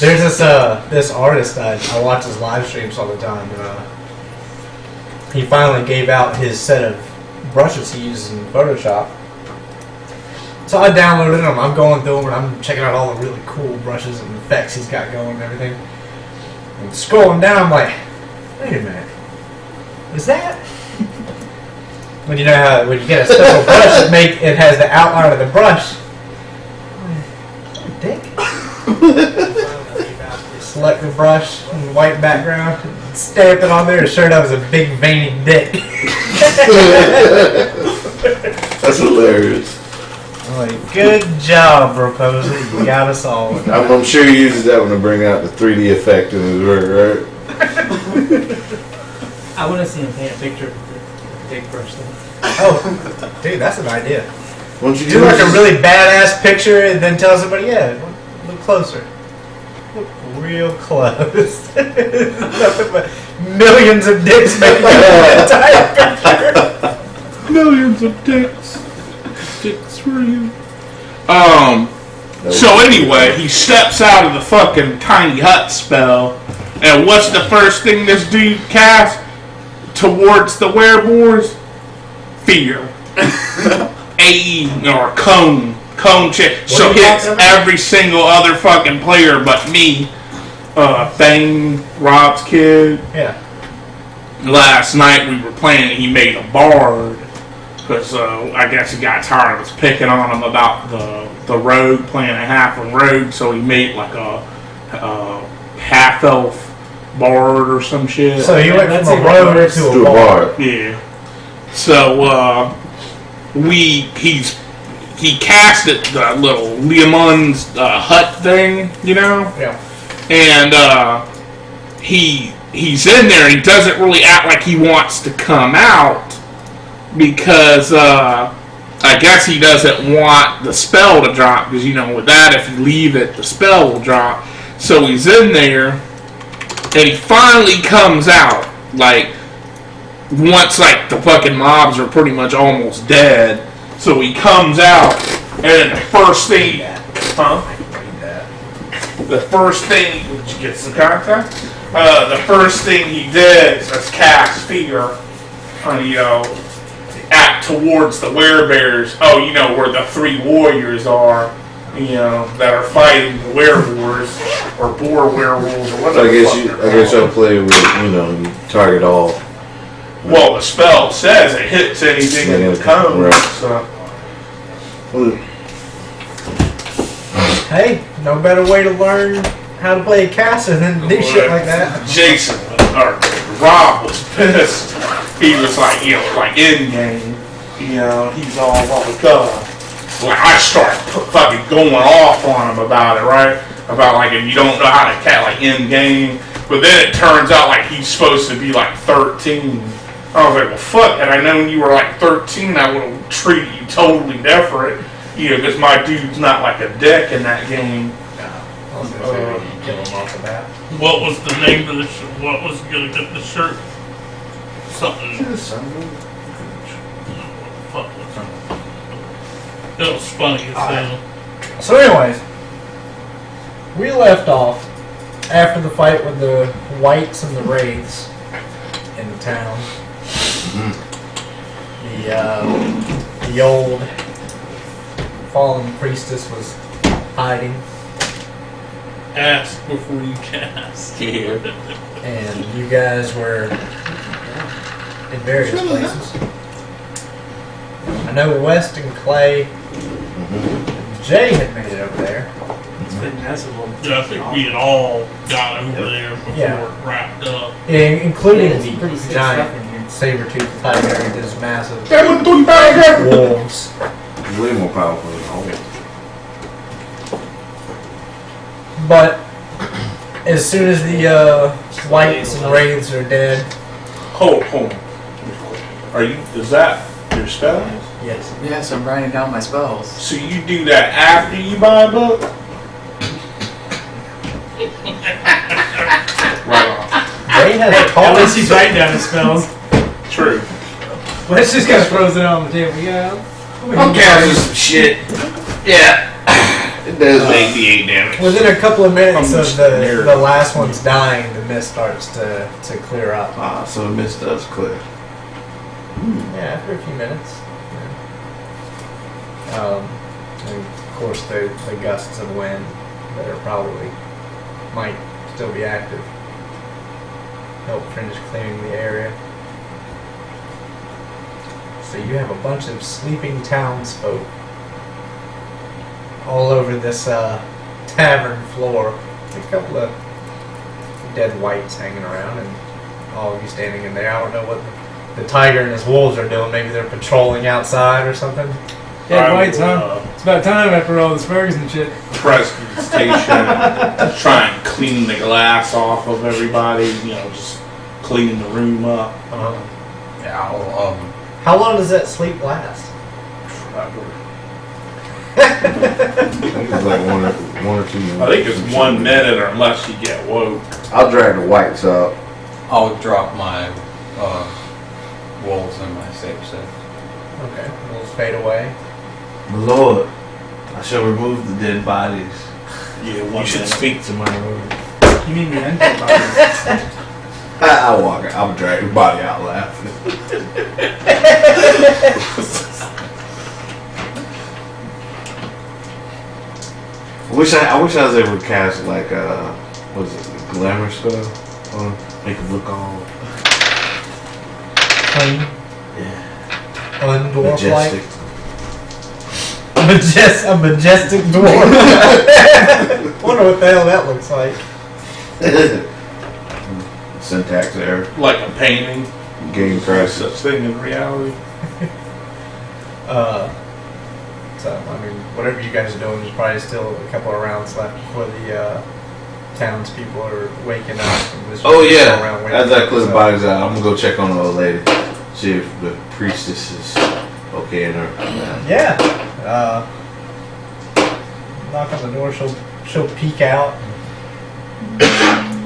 There's this artist I watch his live streams all the time. He finally gave out his set of brushes he uses in Photoshop. So I downloaded them. I'm going through them and I'm checking out all the really cool brushes and effects he's got going and everything. And scrolling down, I'm like, wait a minute, is that? When you know how when you get a special brush, it has the outline of the brush. Dick. Select the brush in white background, stamp it on there, and sure enough, it was a big veiny dick. That's hilarious. I'm like, good job, Proposer. You got us all. I'm sure he uses that one to bring out the 3D effect in his work, right? I want to see him paint a picture of the dick brush though. Oh, dude, that's an idea. Why don't you Do like a really badass picture and then tell somebody, yeah, look closer. Look real close. Nothing but millions of dicks making the entire picture. Millions of dicks. Dicks for you. So anyway, he steps out of the fucking tiny hut spell, and what's the first thing this dude casts towards the werewolves? Fear. AE or cone check. So hits every single other fucking player but me. Bang, Rob's kid. Yeah. Last night we were playing and he made a bard. Because I guess he got tired of us picking on him about the rogue, playing a half of rogue, so he made like a half-elf bard or some shit. So he went from a rogue to a bard. Yeah. So he casted the little Leomon's hut thing, you know? Yeah. And he's in there and he doesn't really act like he wants to come out. Because I guess he doesn't want the spell to drop. Because, you know, with that, if you leave it, the spell will drop. So he's in there. And he finally comes out. Like, once, like, the fucking mobs are pretty much almost dead. So he comes out. And then the first thing... Huh? The first thing... Did you get some contact? The first thing he did is cast Fear on, you know... Act towards the werebears. Oh, you know where the three warriors are, you know, that are fighting the werewolves or boar werewolves or whatever. I guess I'll play with, you know, you target all. Well, the spell says it hits anything in the cone. Right. So. Hey, no better way to learn how to play a caster than do shit like that. Jason or Rob was pissed. He was like, you know, like in game, you know, he's all like, like I start fucking going off on him about it, right? About like if you don't know how to cat like in game, but then it turns out like he's supposed to be like 13. I was like, well, fuck, had I known you were like 13, I would have treated you totally different, you know, because my dude's not like a dick in that game. I was gonna say you kill him off the bat. What was the name of the what was gonna get the shirt? Something. It was funny as hell. So anyways, we left off after the fight with the Whites and the Wraiths in the town. The old fallen priestess was hiding. Ask before you cast. Yeah. And you guys were in various places. I know West and Clay and Jay had made it over there. It's been massive. Yeah, I think we had all got over there before it wrapped up. Including Yeah, the pretty sick giant stuff in here. saber-toothed tiger and his massive wolves. He's way more powerful than all. But as soon as the Whites and Wraiths are dead, Hold on. Is that your spell? yes. Yes, I'm writing down my spells. So you do that after you buy a book? Right on. Jay has a At call. least he's writing down his spells. True. Let's just get frozen on the table. Yeah. I'm casting some shit. Yeah. It does 88 damage. Within a couple of minutes I'm of just the weird. last one's dying, the mist starts to clear up. Ah, so the mist does clear. Yeah, after a few minutes. Yeah. And of course, the gusts of wind that are probably might still be active help finish clearing the area. So you have a bunch of sleeping townsfolk all over this tavern floor. A couple of dead whites hanging around, and all of you standing in there. I don't know what the tiger and his wolves are doing. Maybe they're patrolling outside or something. Dead whites, huh? It's about time after all this Ferguson shit. Presentation, try and clean the glass off of everybody, just cleaning the room up. Yeah, I'll, How long does that sleep last? Forever. I think it's like one or 2 minutes. I think it's 1 minute or unless you get woke. I'll drag the whites up. I'll drop my wolves in my safe set. Okay, wolves fade away. My lord, I shall remove the dead bodies. Yeah, You should speak to my lord. You mean the undead bodies? I'll walk it. I'll drag the body out laughing. I wish I was able to cast like what is it, a glamour spell on make it look all Clean. yeah Undwarf-like. majestic. A majestic dwarf. Wonder what the hell that looks like. Syntax error. Like a painting. Game No crisis. such thing in reality. So, I mean, whatever you guys are doing, there's probably still a couple of rounds left before the townspeople are waking up. And this Oh is yeah. all around As I clear the so- bodies out, I'm gonna go check on the old lady. See if the priestess is okay in her. Yeah. Knock on the door. She'll peek out.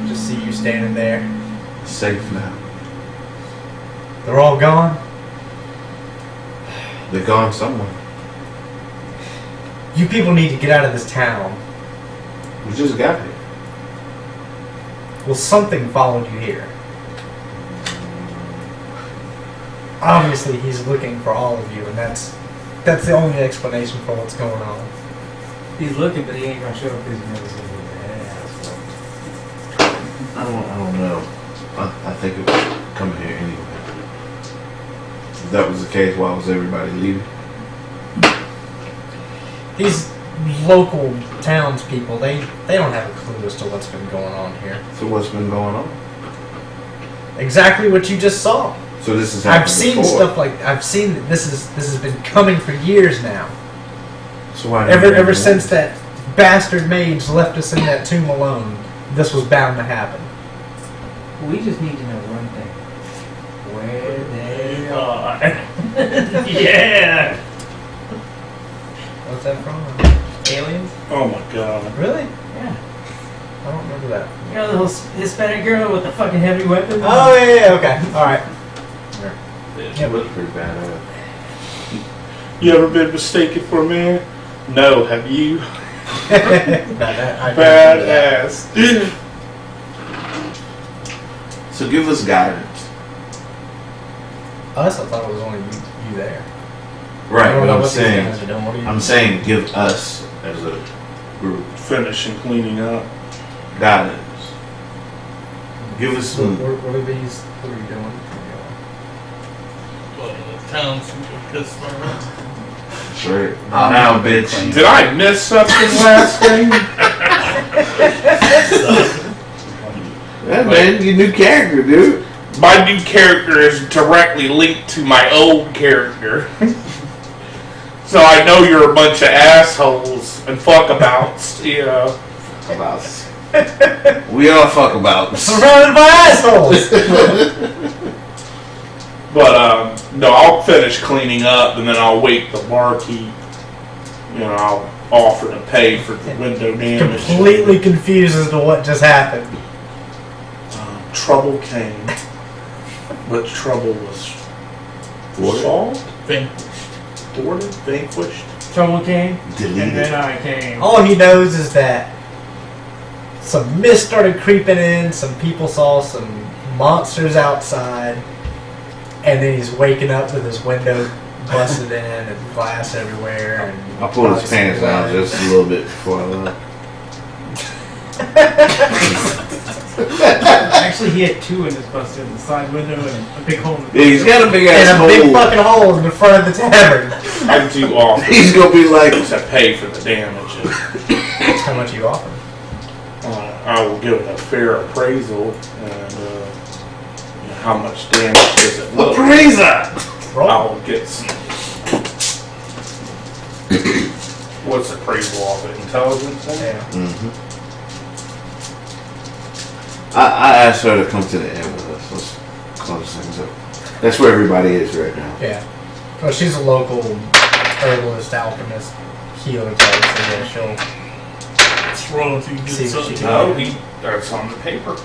Just see you standing there. Safe now. They're all gone. They're gone somewhere. You people need to get out of this town. We just got here. Well, something followed you here. Obviously, he's looking for all of you, and that's the only explanation for what's going on. He's looking, but he ain't gonna show up because he knows he's gonna be I don't know. I think it was coming here anyway. If that was the case, why was everybody leaving? These local townspeople, they don't have a clue as to what's been going on here. So what's been going on? Exactly what you just saw. So this is happening I've seen before. stuff like I've seen that this has been coming for years now. So why didn't Ever everyone- since that bastard mage left us in that tomb alone, this was bound to happen. We just need to know one thing. Where they are. Yeah. What's that from? Aliens? Oh my god. Really? Yeah. I don't remember that. You know the little Hispanic girl with the fucking heavy weapon? Oh yeah, okay, all right. It looks pretty badass. You ever been mistaken for a man? No, have you? No, that- I don't remember that. Badass. So give us guidance. Us? I thought it was only you there. I Right, don't but know I'm what these saying, guys are doing. What are you I'm saying give us as a group Finishing cleaning up. guidance. Give us some. What are these? What are you doing? Well, the town's pissed around. Straight. Now, bitch. Did I miss something last game? Yeah, man, your new character, dude. My new character is directly linked to my old character. So I know you're a bunch of assholes and fuckabouts, About. We are fuckabouts. Surrounded by assholes. But no, I'll finish cleaning up and then I'll wake the barkeep. I'll offer to pay for the window damage. Completely confused as to what just happened. Trouble came, but trouble was solved, Vanquished. thwarted, vanquished. trouble came, Delete and then it. I came. All he knows is that some mist started creeping in, some people saw some monsters outside, and then he's waking up with his window busted in and glass everywhere. And I pulled his obviously pants down blood. just a little bit before I left. Actually, he had two windows busted in the side window and a big hole in the Yeah, he's got a big ass And a hole. big fucking hole in the front of the tavern. I'm too awful He's gonna be like, to pay for the damage. How much you offer? I will give it a fair appraisal and how much damage does it look. Appraiser! Roll. I'll get some. What's appraisal of it? Intelligence? Then? Yeah. I asked her to come to the end with us. Let's close things up. That's where everybody is right now. Yeah. Well, she's a local herbalist, alchemist, healer type, so yeah, she'll It's royalty gets See what she up. can No, that's on the paper.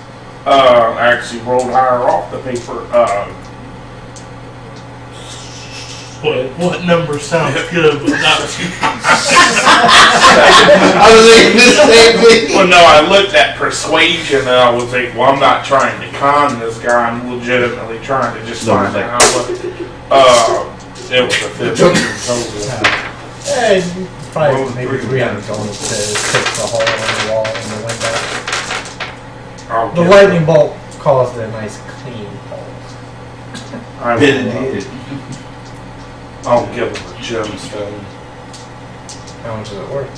I actually rolled higher off the paper. What number sounds good, but not too. I was thinking the same thing. Well, no, I looked at persuasion and I was like, well, I'm not trying to con this guy. I'm legitimately trying to just No, find it's out what. It was a 15 total. you probably Roll maybe 300 gold to fix the hole in the wall and the window. I'll The give lightning it- bolt caused a nice clean hole. I will, Did. I'll give him a gemstone. How much is it worth?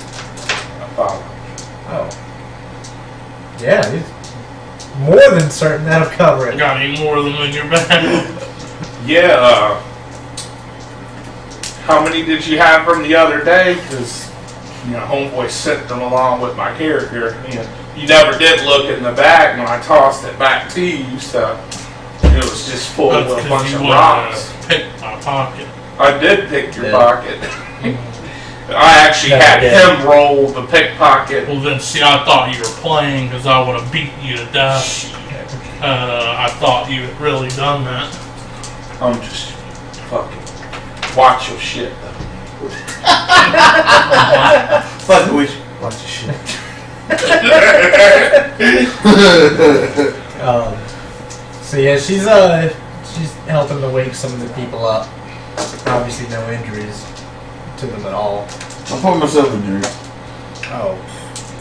About Oh. Yeah, he's more than certain that'll cover it. Got any more of them in your bag? Yeah, how many did you have from the other day? Because, homeboy sent them along with my character. You never did look in the bag when I tossed it back to you, so it was just full That's of a 'cause bunch you of wanted rocks. to pick my pocket. I did pick your Yeah. pocket. I actually Yeah, had yeah. him roll the pickpocket. Well, then, see, I thought you were playing because I would have beat you to death. I thought you had really done that. I'm just fucking watch your shit though. Fuck with you. Watch your shit. So yeah, she's helping to wake some of the people up. Obviously, no injuries to them at all. I poured myself a drink. Oh,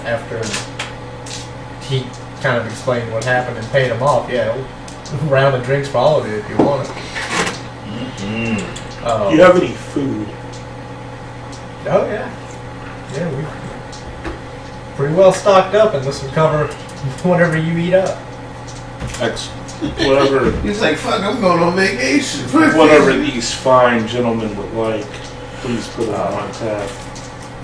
after he kind of explained what happened and paid him off, yeah, a round of drinks for all of you if you want it. Do you have any food? Oh yeah, yeah, we pretty well stocked up, and this will cover whatever you eat up. Excellent. Whatever, He's like, fuck, I'm going on vacation. whatever these fine gentlemen would like, please put it on my tab.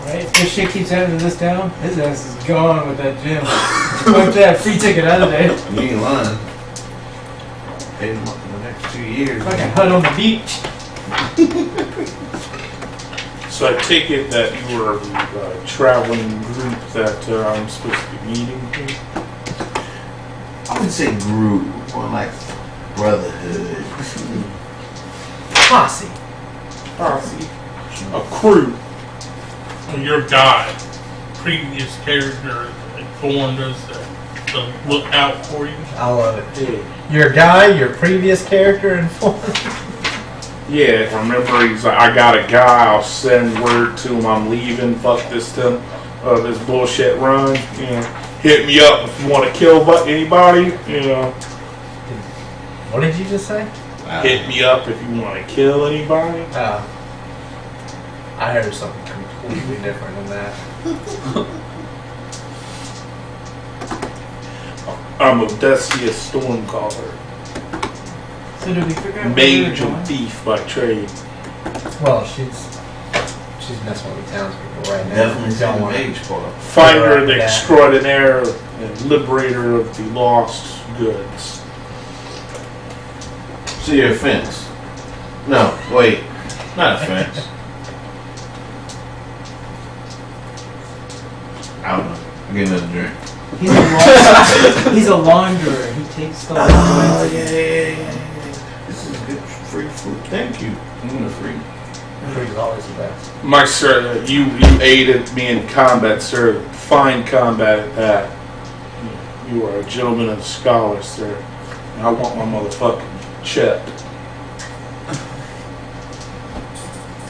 Right? If this shit keeps happening to this town, his ass is gone with that gym. Fuck that free ticket out of there. You ain't lying. Paid him up for the next 2 years. Fucking hut on the beach. So I take it that you were the traveling group that I'm supposed to be meeting here? I would say group, more like brotherhood. Posse. Posse. A crew. Your guy, previous character, informed us to look out for you. I love it. Yeah. Your guy, your previous character, and Yeah, remember he's like, I got a guy, I'll send word to him I'm leaving, fuck this this bullshit run, hit me up if you want to kill anybody, what did you just say? hit me up if you want to kill anybody. I heard something completely different than that. I'm Odysseus Stormcaller, So did we figure out where we were mage going? and thief by trade. Well, she's messing with the townspeople right now. Definitely Don't got a want- mage part. Finder the Yeah. extraordinaire and liberator of the lost goods. So you're a fence. No, wait. Not a fence. I don't know. I'm getting another drink. He's a launderer. He takes stuff. Oh, yeah. This is good free food. Thank you. I'm gonna free. Three's always the best. My sir, you aided me in combat, sir. Fine combat at that. You are a gentleman and a scholar, sir. And I want my motherfucking chip.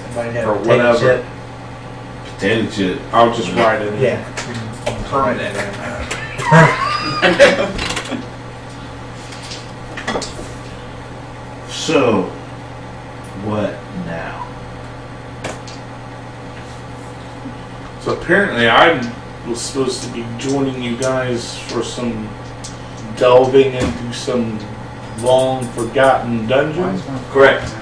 Anybody have Or a potato whatever. chip? Potato chip. I'll just write it in. Yeah. Permanent. So, what now? So apparently I was supposed to be joining you guys for some delving into some long forgotten dungeon. Correct.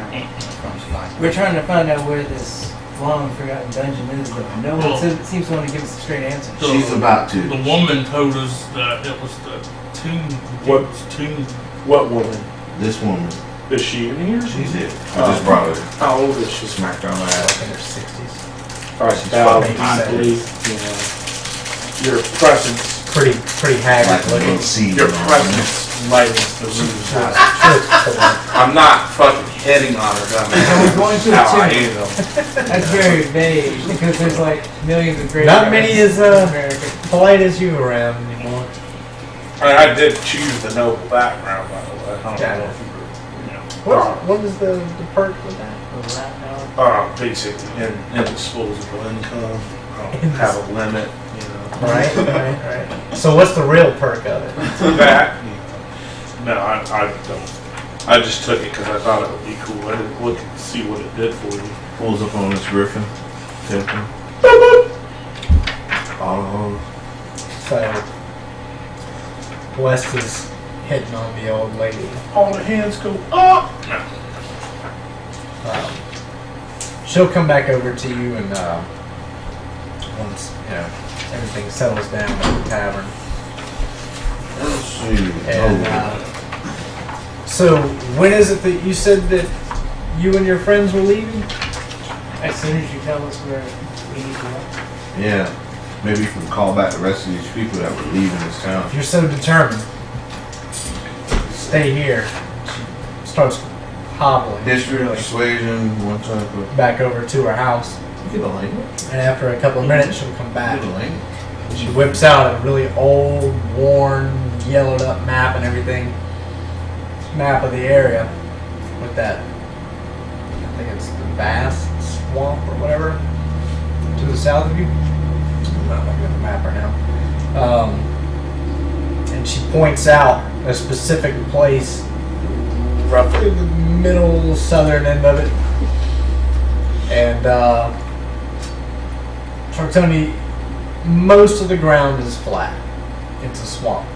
We're trying to find out where this long forgotten dungeon is, but no one seems to want to give us a straight answer. She's about to. The woman told us that it was the tomb. What? Tomb. What woman? This woman. Is she in here? She's it. I just brought her. How old is she? Smacked her on the Like ass. in their 60s. Probably probably deeply, you know. Your presence, Pretty haggard Like a looking. little seed. your on her. presence lightens the room. Sure. I'm not fucking hitting on her, dumb. So we're going to How I a tomb. am. That's very vague because there's like millions of graves. Not many as in America. polite as you around anymore. I did choose the noble background, by the way. I don't Yeah. know if you were, you know. What is the perk with that? Basically, indisposable income. I don't have a limit, you know. Right. So what's the real perk of it? That, you know. No, I don't. I just took it because I thought it would be cool. I didn't look and see what it did for you. Pulls up on this griffin. Temple. Oh, So West is hitting on the old lady. All the hands go up. She'll come back over to you and once everything settles down at the tavern. let's see. And Oh, so when is it that you said that you and your friends were leaving? As soon as you tell us where we need to go. yeah. Maybe you can call back the rest of these people that were leaving this town. If you're so determined, stay here. She starts hobbling. History, really, persuasion, one type of. back over to her house. You get a language. And after a couple of minutes, she'll come back. Get a language. She whips out a really old, worn, yellowed up map and everything. Map of the area with that, I think it's the vast swamp or whatever to the south of you. I'm not looking at the map right now. And she points out a specific place, roughly the middle southern end of it. And Chartoni, most of the ground is flat. It's a swamp.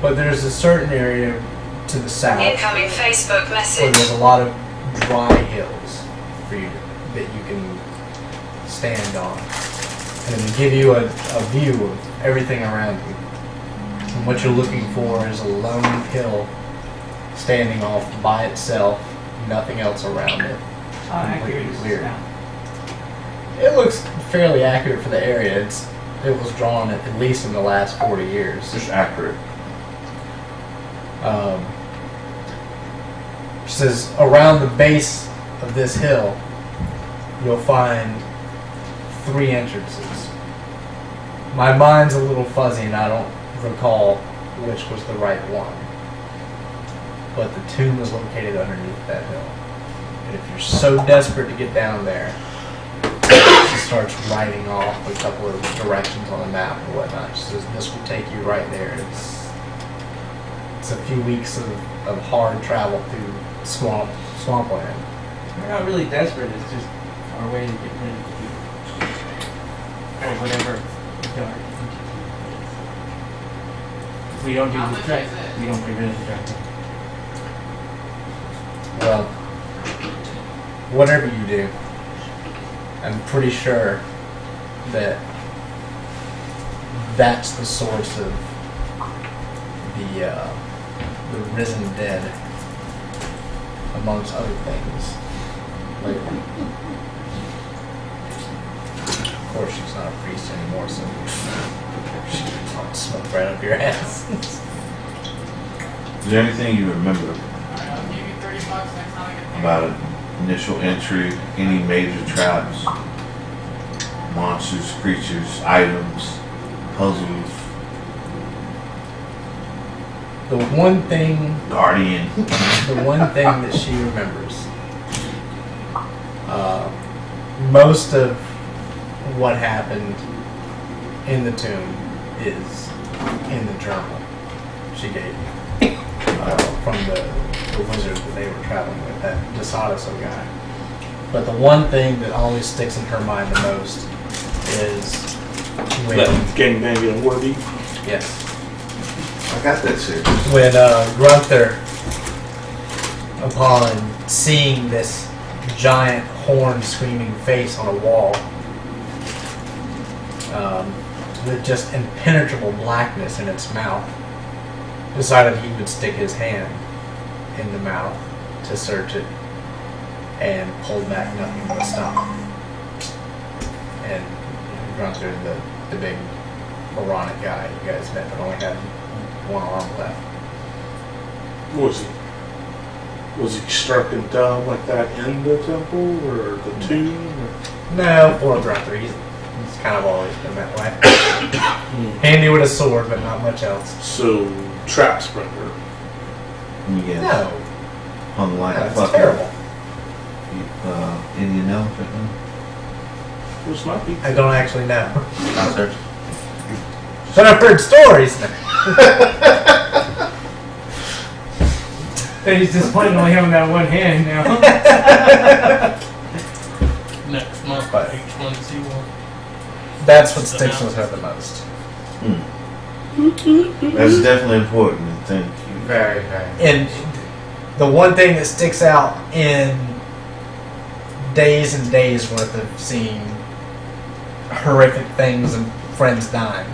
But there's a certain area to the south Incoming Facebook where message. there's a lot of dry hills for you that you can stand on. And it'll give you a view of everything around you. And what you're looking for is a lone hill standing off by itself, nothing else around it. How accurate is Weird. this now? It looks fairly accurate for the area. It was drawn at least in the last 40 years. Just accurate. She says around the base of this hill, you'll find 3 entrances. My mind's a little fuzzy and I don't recall which was the right one. But the tomb is located underneath that hill. And if you're so desperate to get down there, she starts writing off a couple of directions on the map and whatnot. She says this will take you right there. It's a few weeks of hard travel through swampland. We're not really desperate. It's just our way to get rid of the people. Or whatever. If we don't do the trick, we don't get rid of the dragon. Well, whatever you do, I'm pretty sure that that's the source of the risen dead, amongst other things. Lately. Of course, she's not a priest anymore, so she'll smoke right up your ass. Is there anything you remember about it? initial entry, any major traps, monsters, creatures, items, puzzles, The one thing guardian. that she remembers. Most of what happened in the tomb is in the journal she gave you from the wizard that they were traveling with, that DeSoto guy. But the one thing that always sticks in her mind the most is when That gangbanging worthy. yes. I got that shit. When Grunther, upon seeing this giant horn screaming face on a wall, with just impenetrable blackness in its mouth, decided he would stick his hand in the mouth to search it, and pulled back nothing but stop. And Grunther, the big moronic guy you guys met, but only had one arm left. Was he struck and dumb like that in the temple or the tomb? Or? No, poor Grunther. He's kind of always been that way. Handy with a sword, but not much else. So, trap spreader. Yeah. No, Hung like a that's fucking terrible. Indian elephant. Huh? Which might be. I don't actually know. I'll search. But I've heard stories. He's disappointed only having that one hand now. Next month, But- H1Z1. That's what sticks with her the most. That's definitely important. And thank you. Very, very. And the one thing that sticks out in days and days worth of seeing horrific things and friends dying.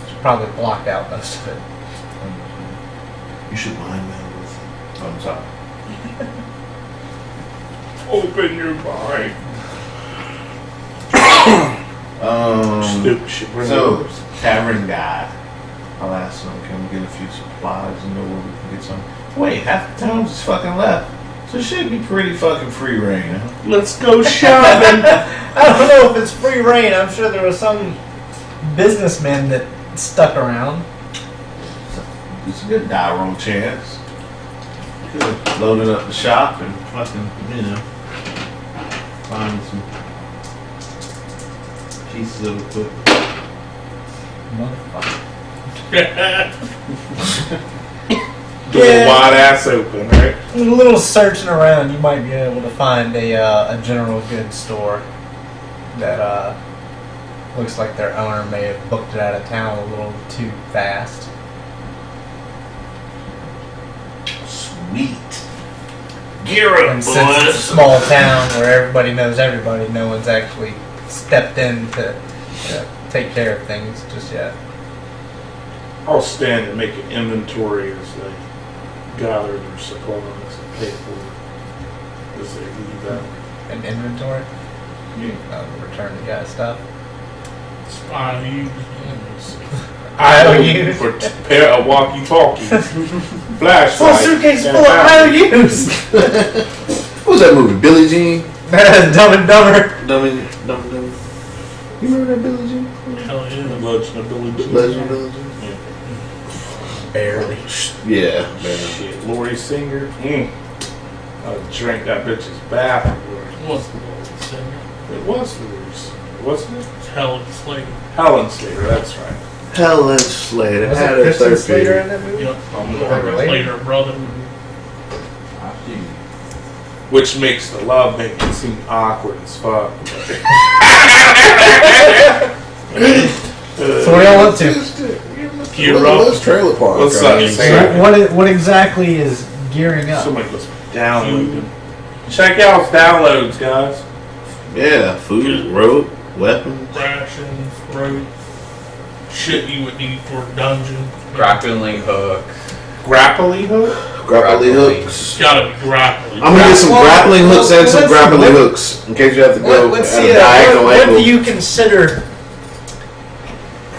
She probably blocked out most of it. You should mind that with thumbs up. Open your mind. Stupid shit. So, tavern guy. I'll ask him, can we get a few supplies and know where we can get some? Wait, half the town's just fucking left. So it should be pretty fucking free reign, huh? Let's go shopping. I don't know if it's free reign. I'm sure there was some businessmen that stuck around. It's a good die roll chance. Could have loaded up the shop and fucking, find some pieces of equipment. Motherfucker. Get a wide ass open, right? A little searching around, you might be able to find a general goods store that looks like their owner may have booked it out of town a little too fast. Sweet. Gear up, And since it's a boys. small town where everybody knows everybody, no one's actually stepped in to take care of things just yet. I'll stand and make an inventory as they gather their supplies and pay for it as they leave out. An inventory? Return the guy's stuff. IOUs. IOUs? For a pair of walkie-talkies, flashlight. Full suitcase and full of batteries. IOUs! What was that movie? Billie Jean? Dumb and Dumber. Dummy. You remember that Billie Jean? Hell The yeah. Legend of Billie Jean. Legend of Billie Jean? Barely. Yeah, man. Shit, Lori Singer. I drank that bitch's bath. What's the old singer? It was Lori Singer, wasn't it? It's Helen Slater. Helen Slater, that's right. Helen Slater Was had it her Kristen third Slater period. in that movie? Yep. Related? Slater brother. Which makes the love making seem awkward as fuck. So what do y'all up to? Gear Well, up. let's trailer park. What's I up, mean, Sam? What exactly is gearing up? Somebody was downloading. Check out his downloads, guys. Yeah, food, rope, weapons. Rations, rope, shit you would need for a dungeon. Grappling hook. Grappling hook? Grappling Grappling. hooks. It's gotta be grappling. I'm gonna get some Well, grappling hooks and some let's- grappling what- hooks in case you have to go Let's at see. a diagonal What angle. do you consider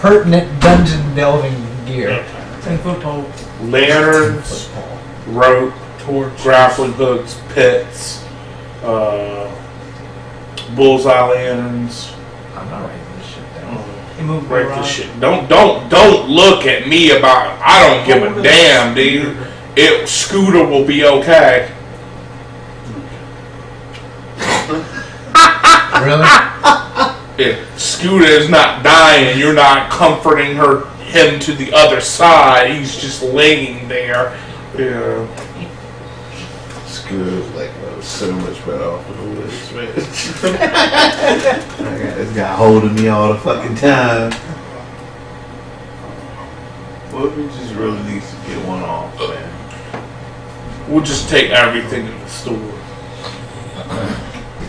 pertinent dungeon delving gear? Okay. 10-foot pole. Lanterns, rope, torch. grappling hooks, pits, bullseye lanterns. I'm not writing this shit down. Immovable Break rod. this shit. Don't look at me about. I don't give a damn, dude. Scooter will be okay. Really? If Scooter is not dying, you're not comforting him to the other side. He's just laying there. Yeah. Scooter's like so much better off with the woods, man. I got this guy holding me all the fucking time. What if he just really needs to get one off, man? We'll just take everything in the store.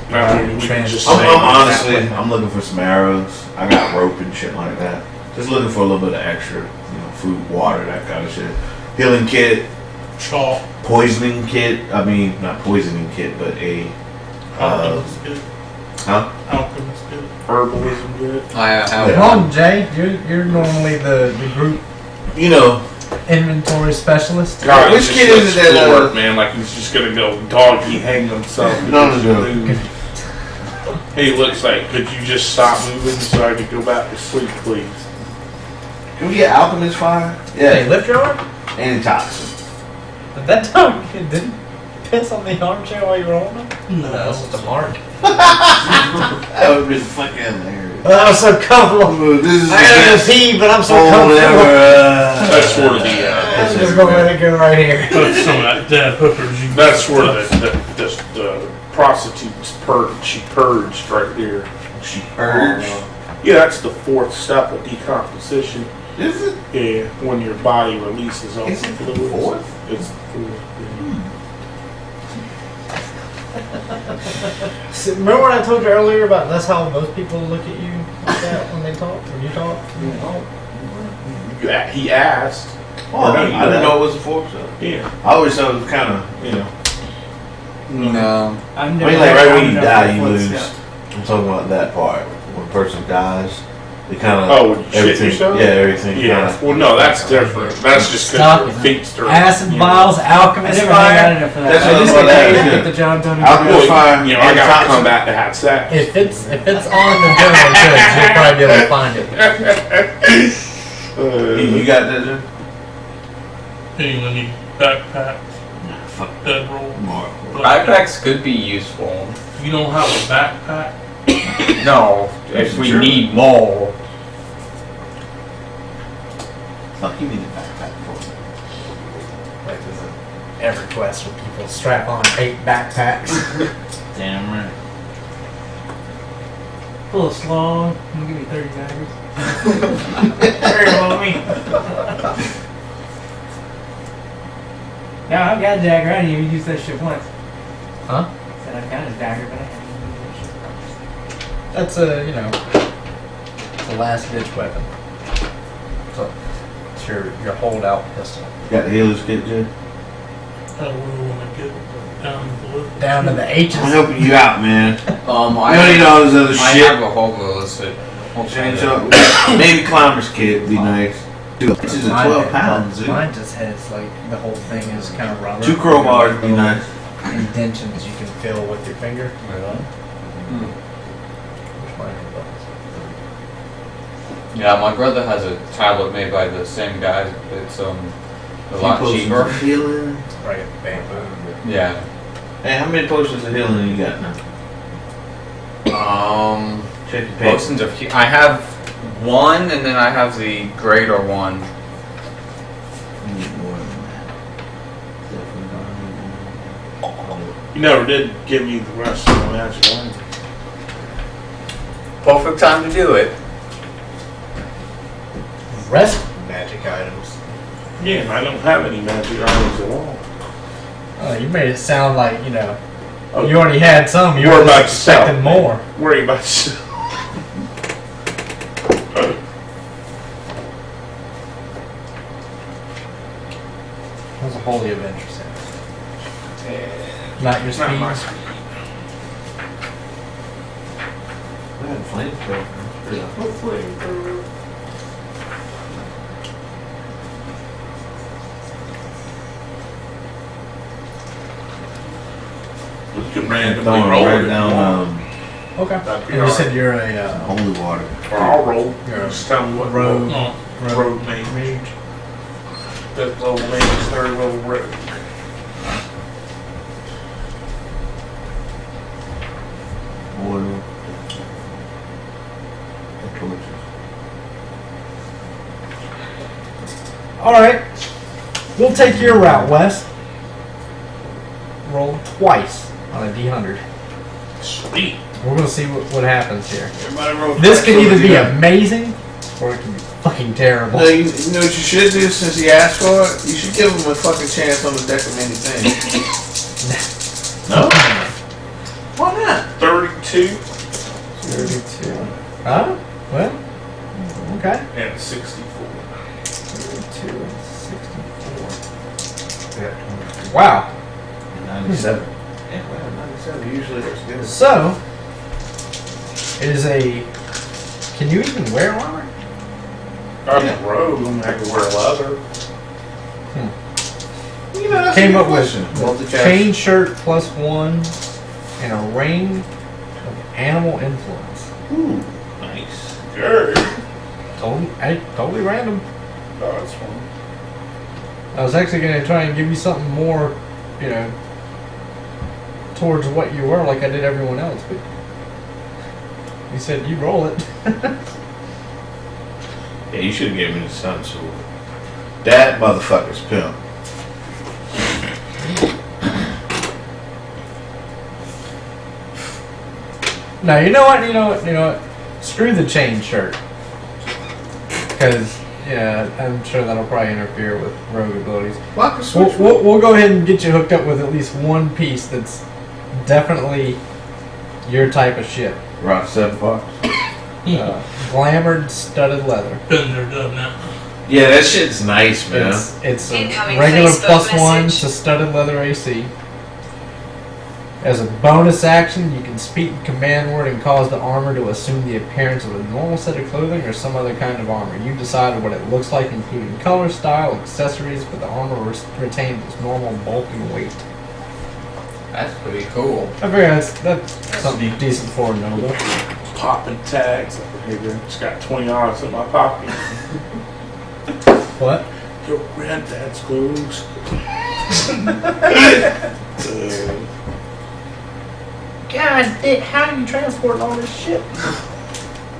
We can just I'm say honestly, exactly. I'm looking for some arrows. I got rope and shit like that. Just looking for a little bit of extra, food, water, that kind of shit. Healing kit, Chalk. poisoning kit. I mean, not poisoning kit, but a Alchemist good. huh? Alchemist good. herbalism good. I have Yeah. Come on, Jay. You're normally the group You know, inventory specialist. God, Which he just kid is looks it that, floored, man? Like he's just gonna go doggy hang himself. No, no, no. He looks like, could you just stop moving so I could go back to sleep, please? can we get alchemist fire? Hey, Yeah, lift your arm. antitoxin. Did that dog didn't piss on the armchair while you were holding it? No. That's just a mark. That would be fucking hilarious. That was so comfortable. This is I gotta go pee, but I'm so whole comfortable. That's sort of the. I'm just gonna let it go right here. Put some of that dead hooker's you. That's where the prostitute's purged. She purged right there. She purged. Yeah, that's the fourth step of decomposition. Is it? Yeah, when your body releases all Is the it the fluids. fourth? It's the fourth. So, remember what I told you earlier about that's how most people look at you like that when they talk, when you talk? Yeah. He asked. Oh, I didn't know it was a fork so. Yeah. I always thought it was kind of, no. I mean, like right when you die, you lose. I'm talking about that part. When a person dies, they kind of Oh, when you shit everything. yourself? Yeah, everything. Yeah. Kinda, Well, no, that's different. That's just Stop because it. your feet's dirty. Acid You know. vials, I alchemist never hang out fire. in it for that. That's I what just I'm get saying. paid to get the job done. Alchemist fire. You know, I gotta antitoxin. come back to have sex. If it's on the general goods, you'll probably be able to find it. You got that, Jim? Anyone need backpacks? Fuck. Bedroll? Mark. Backpacks could be useful. You don't have a backpack? No, if we Sure. need more. Fuck, you need a backpack for. Like there's a EverQuest where people strap on 8 backpacks. Damn right. Pull a slong. You give me 30 daggers. Very well, me. No, I've got a dagger. I didn't even use that shit once. Huh? Said I've got a dagger, but I haven't used that shit. That's it's a last ditch weapon. So it's your holdout pistol. Got the healer's kit, Jim? I really want to get down below. Down to the H's. I'm helping you out, man. I You don't need all this other I shit. have a whole list. Change up. Maybe climber's kit would be nice. Dude, this is a 12 pounds, dude. Mine just has like the whole thing is kind of rubber. 2 crowbars would be nice. Indentions you can fill with your finger. Hmm. Which mine is. Yeah, my brother has a tablet made by the same guy. It's a lot cheaper. Healing. Right, bamboo. Yeah. Hey, how many potions of healing you got now? Check your paper. Potions of I have one, and then I have the greater one. You need more than that. Definitely don't need more. You never did give me the rest of the magic items. Perfect time to do it. Rest magic items. Yeah, and I don't have any magic items at all. Oh, you made it sound like you already had some. You Worry were about expecting yourself. more. Worry about yourself. How's a holy adventure sound? Not your It's not my speed. I had flamethrower. You can randomly Throwing roll right it down Okay. That'd be And you said alright. you're a holy water. Or I'll roll. You're a Just tell me what rogue. roll. rogue Rogue mage. That little mage, third level rogue. Oil. And torches. All right. We'll take your route, Wes. Roll twice on a D100. Sweet. We're gonna see what happens here. Everybody roll. This can either be Yeah. amazing or it can be fucking terrible. No, you know what you should do since he asked for it? You should give him a fucking chance on the deck of anything. No? Why not? 32 32. Huh? Well, okay. and 64. 32 and 64. Wow. 97. Yeah, well, 97 usually looks good. So, it is a. Can you even wear armor? I'm a rogue. I can wear leather. You know, that's Came a good up with question. Multicast. chain shirt +1 and a ring of animal influence. Ooh. Nice. Good. Totally random. Oh, that's fun. I was actually going to try and give you something more, towards what you were, like I did everyone else, but you said you roll it. Yeah, you should have given me the sun sword. That motherfucker's pimp. No, you know what? Screw the chain shirt. Because, I'm sure that'll probably interfere with rogue abilities. Fuck a switch. We'll go ahead and get you hooked up with at least one piece that's definitely your type of shit. Rock 7 bucks. Glamored studded leather. Been there, done that. Yeah, that shit's nice, man. It's a Incoming regular Facebook +1 message. to studded leather AC. As a bonus action, you can speak the command word and cause the armor to assume the appearance of a normal set of clothing or some other kind of armor. You decide what it looks like, including color, style, accessories, but the armor retains its normal bulk and weight. That's pretty cool. I figure that's something decent for a noble. Popping tags. Hey, just got $20 in my pocket. What? Your granddad's clothes. God, how are you transporting all this shit?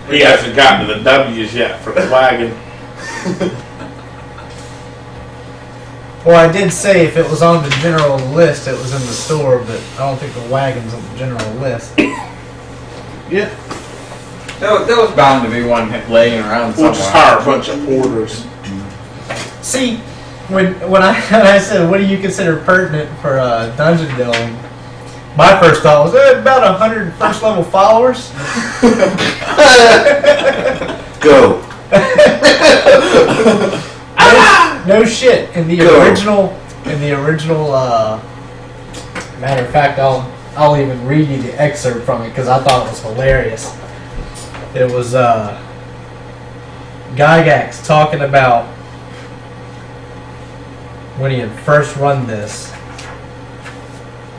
He hasn't gotten to the W's yet for the wagon. Well, I did say if it was on the general list, it was in the store, but I don't think the wagon's on the general list. Yeah. There was bound to be one laying around We'll just somewhere. hire a bunch of porters. See, when I said what do you consider pertinent for dungeon delving, my first thought was about 100 first level followers. Go. No shit. In the Go. original, matter of fact, I'll even read you the excerpt from it because I thought it was hilarious. It was Gygax talking about when he had first run this.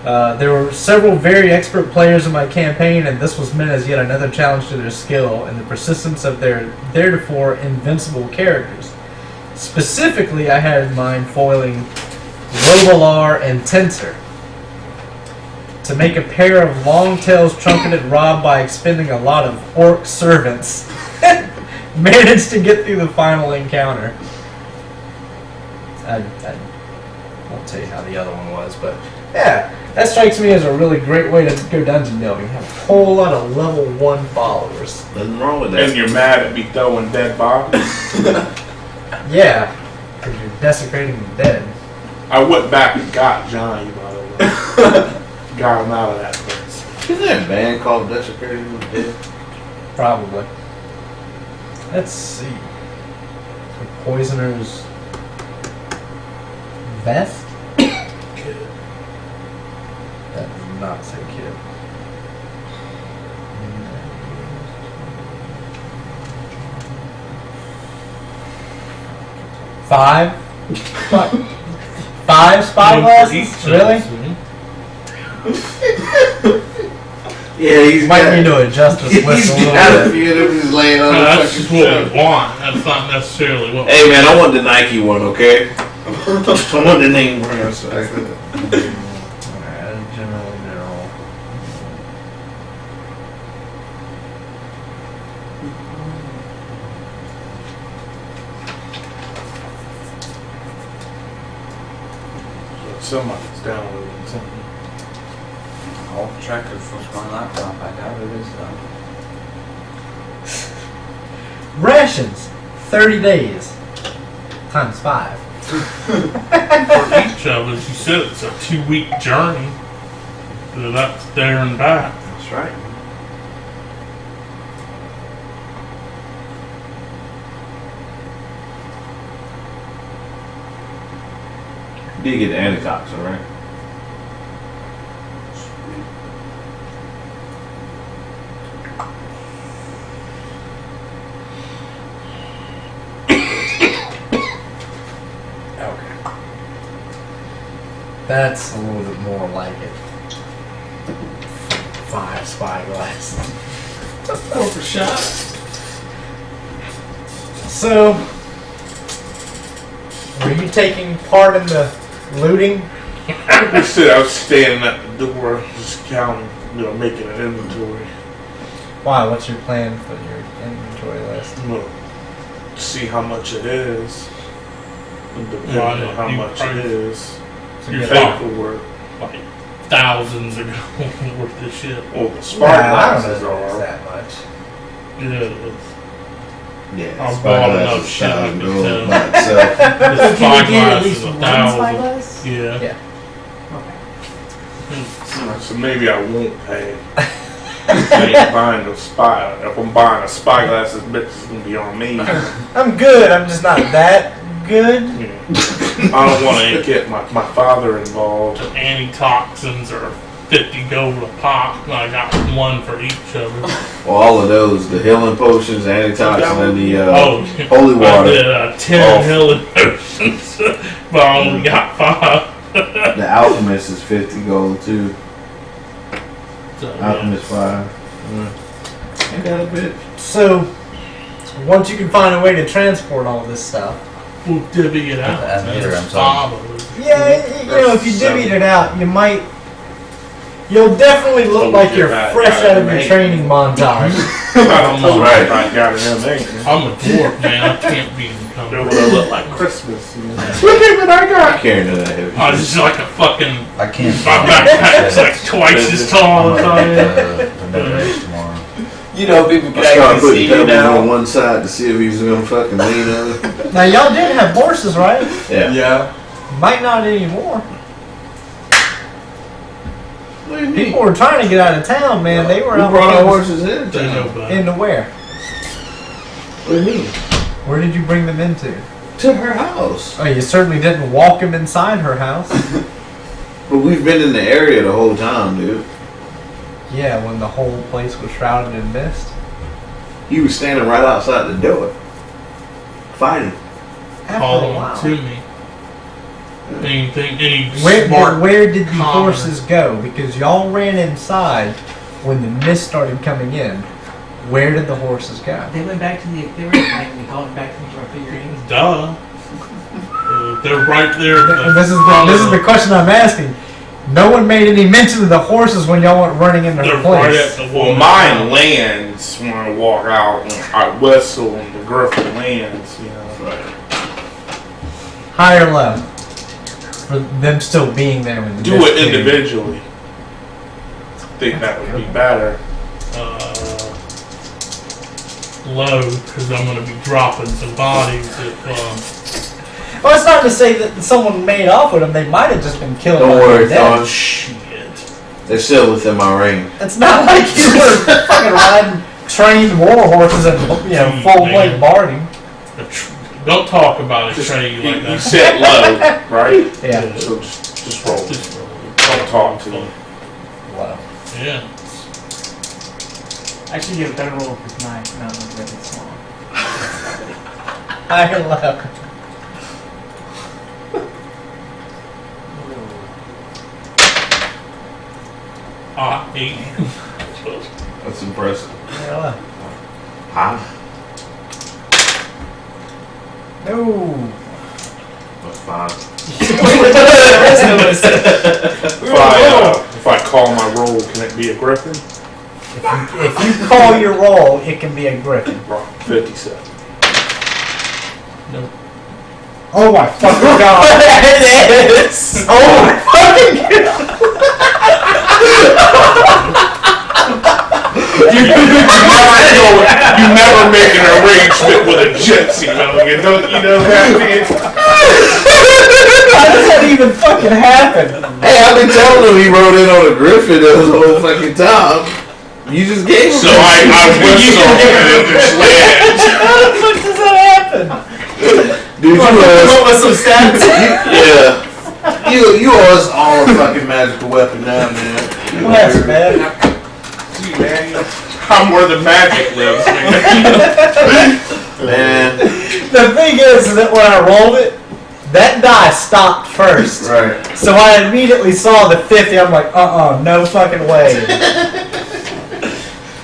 There were several very expert players in my campaign, and this was meant as yet another challenge to their skill and the persistence of their theretofore invincible characters. Specifically, I had in mind foiling Robalar and Tensor. To make a pair of long tails trumpeted Rob by expending a lot of orc servants, managed to get through the final encounter. I won't tell you how the other one was, but yeah, that strikes me as a really great way to go dungeon delving. Have a whole lot of level 1 followers. Nothing wrong with And that. you're mad at me throwing dead bodies. Yeah, because you're desecrating the dead. I went back and got Johnny, by the way. Got him out of that place. Isn't there a band called Desecrating the Dead? Probably. Let's see. The Poisoner's Vest? That does not say kid. Five spy glasses? Really? Yeah, he's Might got, need to adjust this he's whistle a got little a bit. few of them just laying on the That's fucking just what truck. we want. That's not necessarily what Hey man, I want the Nike one, okay? I want the name brand. So I could- Alright, general mineral. Somebody's downloading something. All trackers from my laptop. I doubt it is though. Rations, 30 days. Times 5. for each of us. You said it's a 2-week journey. So that's there and back. That's right. You did get the antitoxin, right? Okay. That's a little bit more like it. 5 spyglasses. Or for shot. So, were you taking part in the looting? I said I was standing at the door, just counting, making an inventory. Why? What's your plan for your inventory list? Well, see how much it is. And depending Right, on how you much probably- it is. So You're get- fine. Paperwork. Like thousands of worth of shit. Well, the Nah, I spyglasses don't know if it's are. that much. Yeah, it is. Yeah. I bought enough shit I could tell. by itself. The Can you get at spyglass least is a one 1,000. spyglass? Yeah. Yeah. So maybe I won't pay. I ain't buying no spy. If I'm buying a spyglass, this bitch is gonna be on me. I'm good. I'm just not that good. I don't want to get my father involved. Antitoxins are 50 gold a pop. I got one for each of us. Well, all of those, the healing potions, the antitoxin, and the Oh, holy I water. did 10 healing potions, but I only got 5. The alchemist is 50 gold too. So, Alchemist 5. Ain't that a bit? So, once you can find a way to transport all this stuff, we'll divvy it out. That's meter, I'm Bob of us. yeah, if you divvied it out, you'll definitely look like you're fresh out of your training montage. I don't know Right. if I got it in there. I'm a dwarf, man. I can't be It encumbered. would have looked like Christmas. Look at what I got. Carrying that heavy. I was just like a fucking. I can't. My backpack's like twice as tall as I am. Tomorrow. You know, people can I started actually putting see you pebbles on now. one side to see if he was gonna fucking lean on it. Now, y'all did have horses, right? Yeah. Yeah. Might not anymore. What do you mean? People were trying to get out of town, man. They were We out brought our in- horses in. They know town. better. into where? What do you mean? Where did you bring them into? To her house. Oh, you certainly didn't walk them inside her house. But we've been in the area the whole time, dude. Yeah, when the whole place was shrouded in mist. He was standing right outside the door, fighting. After a Call while. them to me. Anything, any Where smart. did the commoner. horses go? Because y'all ran inside when the mist started coming in. Where did the horses go? They went back to the. They were like, we called them back to our figurines. Duh. They're right there. And this is the question I'm asking. No one made any mention of the horses when y'all went running into They're her right place. at the Well, wall. mine lands when I walk out. And I whistle and the griffin lands. High or low? For them still being there when the Do mist it came. individually. I think that would be better. Low, because I'm going to be dropping some bodies if, Well, it's not to say that someone made off with them. They might have just been killed. Don't by worry, their death. Thon. shit. They're still within my range. It's not like you were fucking riding trained war horses and full plate barding. Don't talk about a trade You, like you that. said low, right? Yeah. So just roll. Just roll. Don't talk to them. Wow. Yeah. Actually, you have a better roll with this knife, not with that it's small. High or low? 8. That's impressive. Yeah. Huh? No. That's 5. If I call my roll, can it be a griffin? If you call your roll, it can be a griffin. Wrong. 57. No. Oh my fucking god! It is! Oh my fucking god! You never make an arrangement with a gypsy, Logan. Don't you know that, man? How does that even fucking happen? Hey, I've been telling him he wrote in on a griffin the whole fucking time. You just gave him. So I whistled and it just landed. How the fuck does that happen? Dude, you owe with some stats? yeah. You owe us all a fucking magical weapon now, man. Bless, man. Gee, man, I'm where the magic lives, man. Man. The thing is that when I rolled it, that die stopped first. Right. So I immediately saw the 50. I'm like, no fucking way.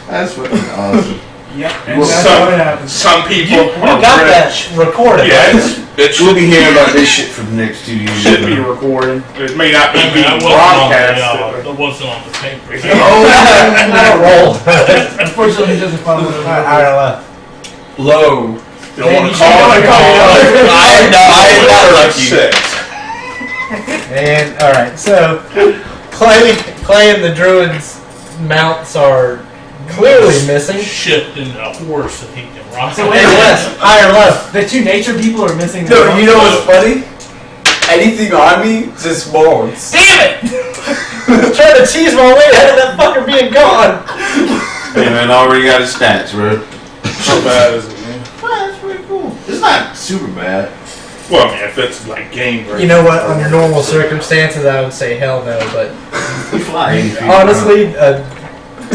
That's fucking awesome. Yep. And that's what happens. Some people We are got that rich. recorded. Yeah, right? it We'll be hearing about this shit for the next 2 years. should be recorded. It may not be I mean, being that wasn't broadcast. that wasn't on the paper. I rolled. Unfortunately, it doesn't follow the Alright, left. Low. You don't want to you call should it. call I'm not lucky. 6. And alright, so Clay and the druids' mounts are clearly missing. Shifting a horse that he can ride. So And wait a minute. left, higher left. The two nature people are missing. No, you know what's funny? Anything on me just moans. Damn it! Trying to cheese my way out of that fucker being gone. Hey, man, already got his stats, bro. How bad is it, man? Well, that's pretty cool. It's not super bad. Well, I mean, if it's like game breaking. You know what? Under normal circumstances, I would say hell no, but You fly 80 feet. honestly,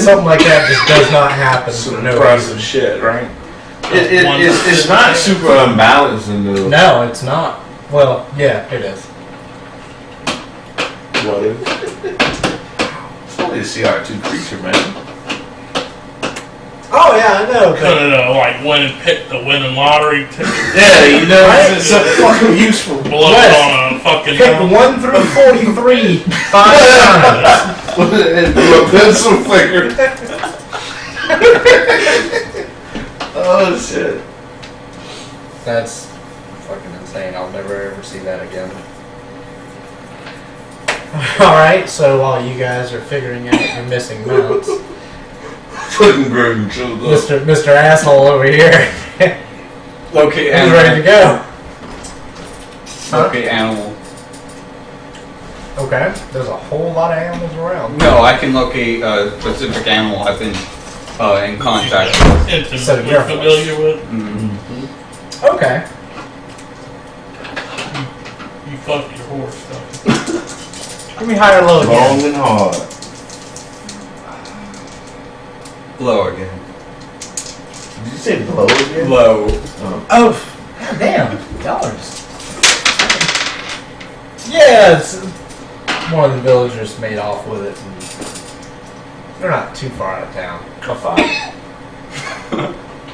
something like that just does not happen Some for no impressive reason. shit, right? It's not super unbalancing, though. No, it's not. Well, yeah, it is. What is? It's only a CR2 creature, man. Oh yeah, I know. But Like the winning lottery ticket. Yeah, you know, Right? it's so fucking useful. Blow Yes. it on a fucking. pick 1 through 43 5 times. With a pencil finger. Oh, shit. That's fucking insane. I'll never ever see that again. All right. So while you guys are figuring out your missing mounts, Fucking Griffin shows up. Mr. Asshole over here Locate is animal. ready to go. Locate animal. Okay. There's a whole lot of animals around. No, I can locate a specific animal I've been in contact with. Intimately So you're familiar with. Okay. You fucked your horse though. Give me high or low again. Long and hard. Low again. Did you say blow again? Low. Oh, god damn. Y'all are just... Yeah, it's... one of the villagers made off with it. And they're not too far out of town. A 5.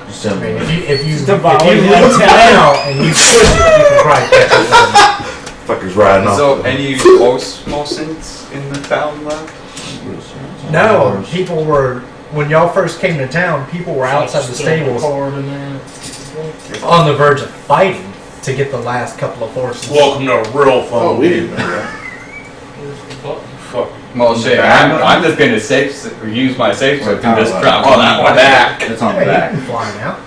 Just tell I me. mean, if you devouring leave that town and you push it, you can probably catch it. Fuckers riding off. So, any osmosis in the town left? No, people were... When y'all first came to town, people were outside the stables Hard in there. on the verge of fighting to get the last couple of horses. Welcome to a real phone. Oh, we didn't know that. Where's the button? Fuck. Well, shit, I'm just gonna use my safe word to just drop on that one back. It's on the Hey, you back. can fly now.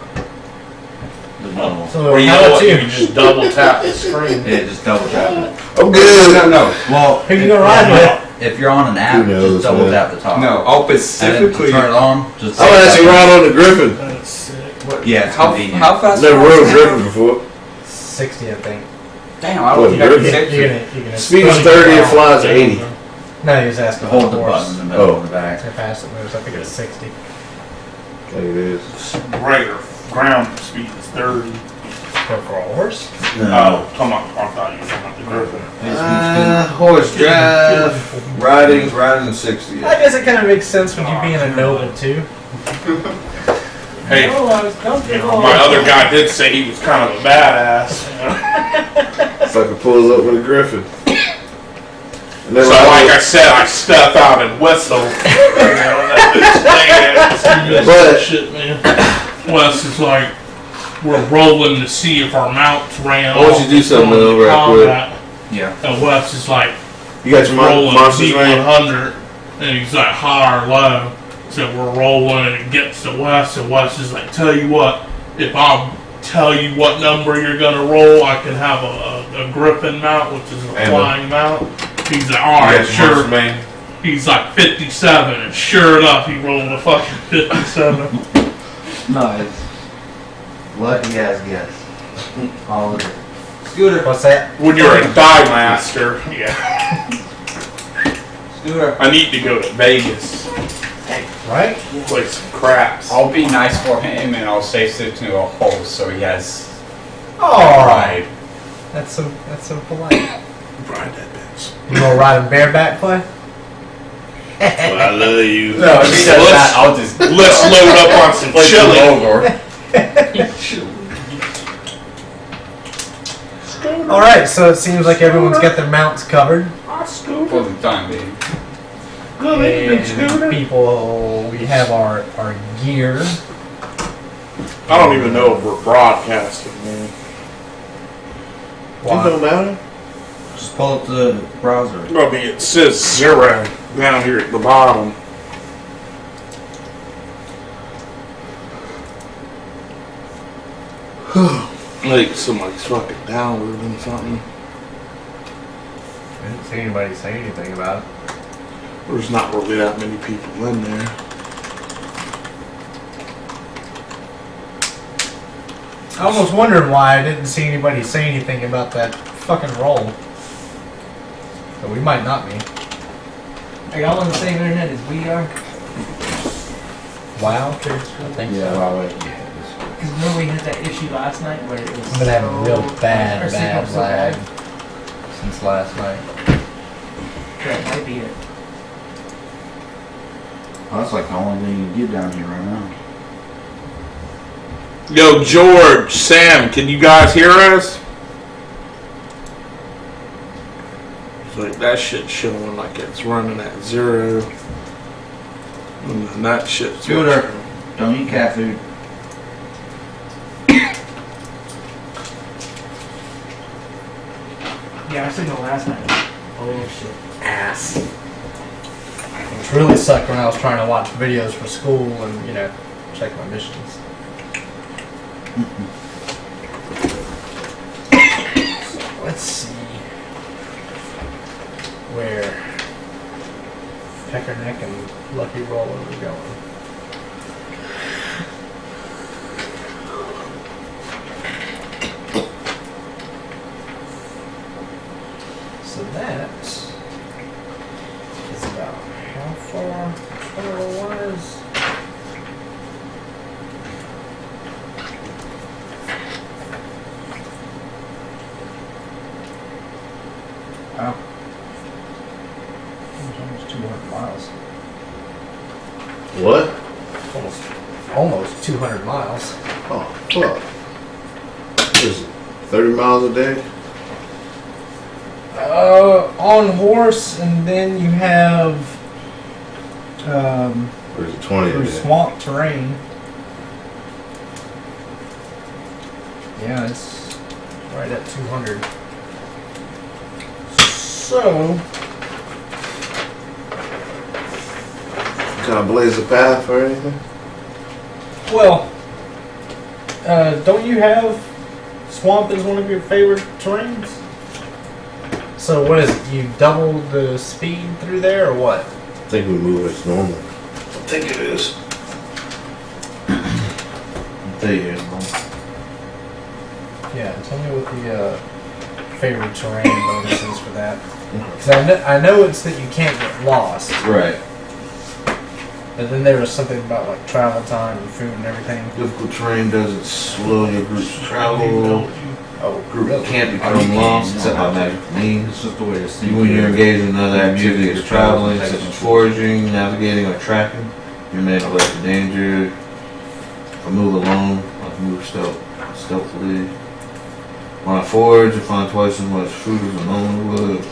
The normal. So Or you how know about what? you? You can just double tap the screen. Yeah, just double tap it. I'm good. No. Well, Who you gonna ride with? if you're on an app, Who knows, just double man. tap the top. No, I'll And then to specifically. turn it on, just I'll actually ride on the Griffin. That's sick. Yeah, it's How convenient. fast? Never rode a Griffin before. 60, I think. Damn, I What, don't think I can Griffin? safe You're it. gonna Speed is 30, it flies 80. No, he was asking Hold about the the button horse. in the middle Oh. of the back. How fast it moves. I think it's 60. Like it is. Regular ground speed is 30. For a horse? Oh, come on. I thought you were talking about the griffin. Horse drive. Riding 60. I guess it kind of makes sense with you being a noble too. Hey, No, I was comfortable. my other guy did say he was kind of a badass. Fucking pulls up with a griffin. And So, then like I said, I step out and whistle. But- shit, man. Wes is like, we're rolling to see if our mounts ran Why don't off you do something from the over right quick? combat. Yeah. And Wes is like, you got your rolling monsters range? D100, and he's like high or low. So we're rolling, and it gets to Wes, and Wes is like, tell you what, if I'll tell you what number you're gonna roll, I can have a griffin mount, which is a And flying mount. He's like, You alright, got your monster sure. main? He's like 57, and sure enough, he rolled a fucking 57. Nice. Lucky ass guess. All of it. Scooter. What's that? When you're a die master, yeah. Scooter. I need to go to Vegas. Right? Play some craps. I'll be nice for him and I'll say sit to a hole so he has Oh, pride. that's so polite. Ride that bitch. You gonna ride him bareback, Clay? Well, I love you. No, if he does that, I'll just Let's load up on some flip him chili. over. All right, so it seems like everyone's got their mounts covered. For the time being. And people, we have our gear. I don't even know if we're broadcasting, man. It don't matter. Just pull up the browser. I mean, it says 0 down here at the bottom. Like somebody's fucking downloading something. I didn't see anybody say anything about it. There's not really that many people in there. I almost wondered why I didn't see anybody say anything about that fucking roll. But we might not be. Are y'all on the same internet as we are? Wow. I think so. Wow, wait, yeah. Because remember we had that issue last night where it was I've been having so- real our bad signal's so lag bad. since last night. That might be it. Well, that's like the only thing you can get down here right now. Yo, George, Sam, can you guys hear us? It's like that shit's showing like it's running at 0. And then that shit's Scooter. Don't eat cat food. Yeah, our signal last night. Oh shit. Ass. Which really sucked when I was trying to watch videos for school and, you know, check my missions. So, let's see where Peckerneck and Lucky Roller are going. So that is about how far travel-wise? Wow. Almost 200 miles. What? Almost 200 miles. Oh, fuck. What is it? 30 miles a day? On horse, and then you have Or is it 20 a through day? swamp terrain. Yeah, it's right at 200. So, Kind of blaze a path or anything? well, don't you have swamp as one of your favorite terrains? So what is it? You double the speed through there, or what? I think we move as normal. I think it is. I'll tell you, man. Yeah, tell me what the favorite terrain bonus is for that. Because I know it's that you can't get lost. Right. And then there was something about like travel time and food and everything. Difficult terrain doesn't slow your group's travel. Oh, Group can't become lost except by magic means. It's just the way to see When you're engaged in another The music activity is as traveling, travel, such as foraging, navigating, or tracking, you may neglect the danger or move alone, like move stealthily. When I forage, you find twice as much food as a normal would.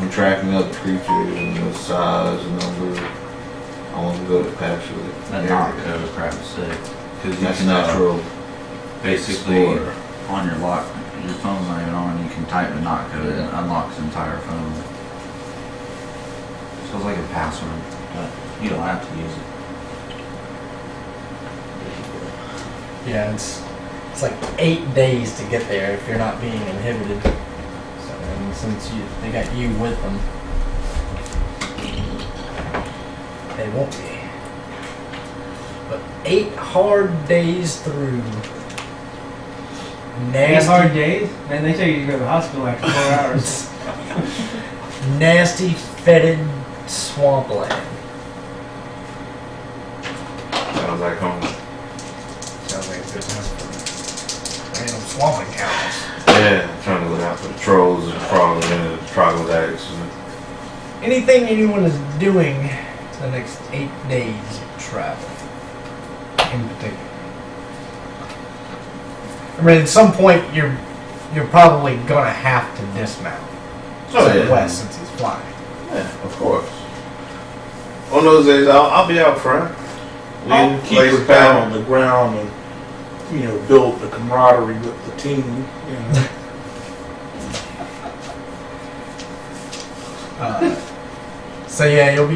When tracking other creatures and the size and number, I want to go to pasture. That knock code crap is sick. Because you That's can natural. basically Explorer. on your lock, your phone's not even on, you can type the knock code and it unlocks the entire phone. So it's like a password, but you don't have to use it. Yeah, it's like 8 days to get there if you're not being inhibited. So, and since they got you with them, they won't be. But 8 hard days through. 8 Nasty, hard days? Man, they tell you to go to the hospital after 4 hours. nasty, fetid swampland. Sounds like home. Sounds like a good time for random swamp encounters. Yeah, trying to look out for the trolls and frogs and the troglodytes. Anything anyone is doing the next 8 days of travel, in particular. I mean, at some point you're probably gonna have to dismount. Oh, yeah. West, since he's flying. Yeah, of course. On those days, I'll be out front. I'll keep Lays it down on the ground and, build the camaraderie with the team. So yeah, you'll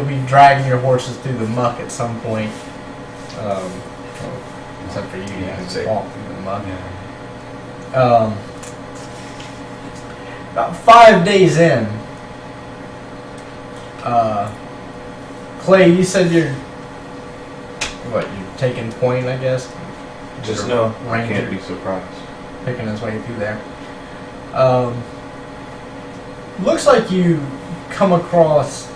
be dragging your horses through the muck at some point. Except for you, you can just walk through the muck. About 5 days in, Clay, you said you're taking point, I guess. Just Or know, I ranger can't be surprised. picking his way through there. Looks like you come across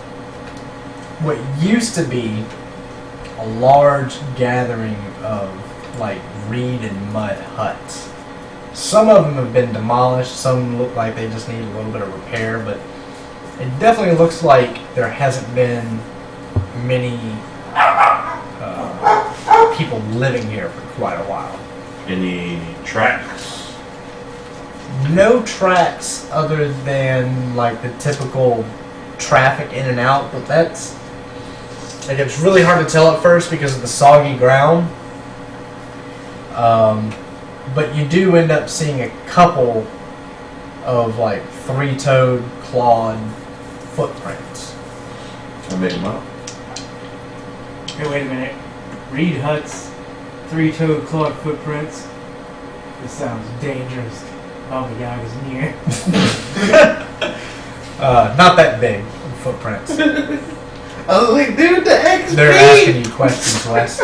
what used to be a large gathering of like reed and mud huts. Some of them have been demolished, some look like they just need a little bit of repair, but it definitely looks like there hasn't been many people living here for quite a while. Any tracks? No tracks other than like the typical traffic in and out, but that's like it's really hard to tell at first because of the soggy ground. But you do end up seeing a couple of like 3-toed clawed footprints. I made them up. Hey, wait a minute. Reed huts, 3-toed clawed footprints. This sounds dangerous. Baba Yaga's near. Not that big footprints. I was like, dude, the X. They're asking you questions, Wes.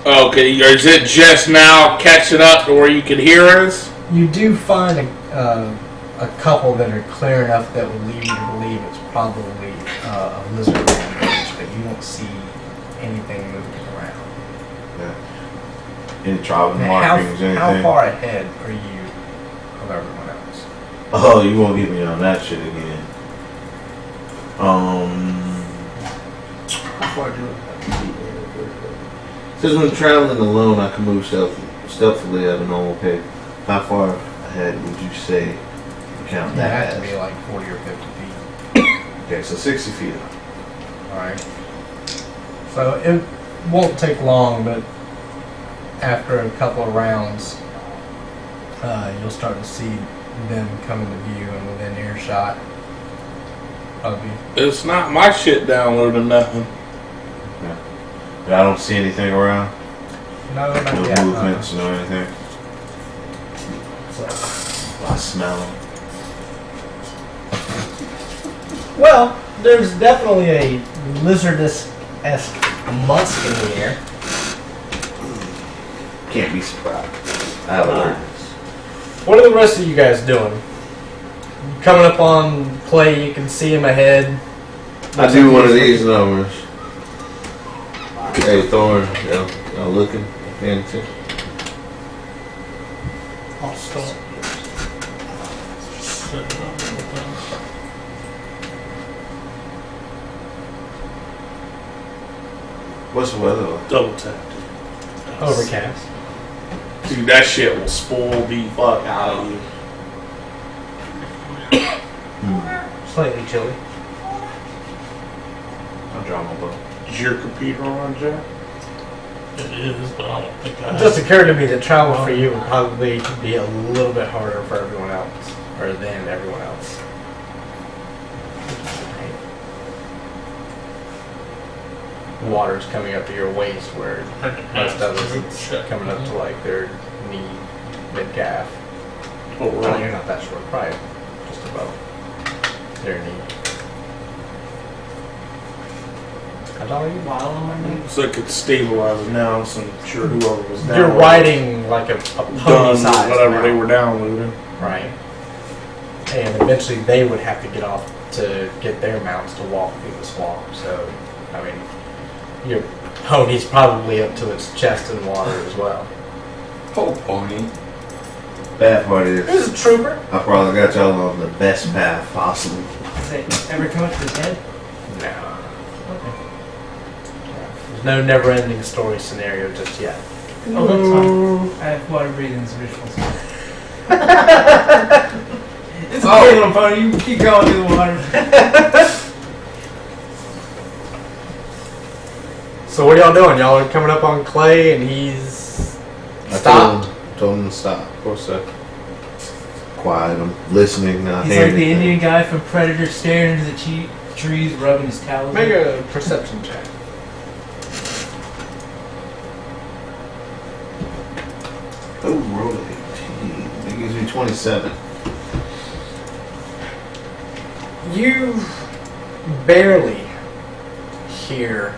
Okay, is it just now catching up to where you can hear us? You do find a couple that are clear enough that will lead you to believe it's probably a lizard rampage, but you don't see anything moving around. Any travel Now, markings, anything? how far ahead are you of everyone else? Oh, you won't get me on that shit again. Says when traveling alone, I can move stealthily at a normal pace. How far ahead would you say you count You that have to as? be like 40 or 50 feet. Okay, so 60 feet up. Alright. So it won't take long, but after a couple of rounds, you'll start to see them come into view and within earshot of you. It's not my shit downloading nothing. But I don't see anything around. No, not No yet. movements, no anything. So, I smell them. well, there's definitely a lizardous-esque musk in the air. Can't be surprised. I have alertness. What are the rest of you guys doing Coming up on Clay, you can see him ahead. I do one of these numbers. Hey, Thorn, y'all looking? Paying attention? I'll stop. Setting up everything. What's the weather like? Double tapped it. Overcast. Dude, that shit will spoil the fuck out of you. Slightly chilly. I'll draw my bow. Is your computer on, Jack? It is, but I don't think I It just occurred to me that travel for you would probably be a little bit harder for everyone else, or than everyone else. Water's coming up to your waist, where most of us it's coming up to like their knee, mid calf. Oh, No, right. you're not that short, probably just about their knee. How tall are you? While on my knee. So it could stabilize now, so I'm sure whoever was down. You're riding like a done pony with size. whatever they mount. were downloading. Right. And eventually they would have to get off to get their mounts to walk through the swamp. So, I mean, your pony's probably up to its chest in water as well. Oh, pony. Bad part is, There's a trooper. I probably got y'all on the best path possible. Does it ever come up to his head? No. Okay. There's no never-ending story scenario just yet. Oh, that's fine. I have water breathing's original story. It's okay, little pony. You keep going through the water. So what are y'all doing? Y'all are coming up on Clay and he's stopped. Told him to stop. Of course, quiet. I'm listening, not He's hearing like the anything. Indian guy from Predator staring into the trees, rubbing his towels. Make a perception check. Oh, roll 18. That gives me 27. You barely hear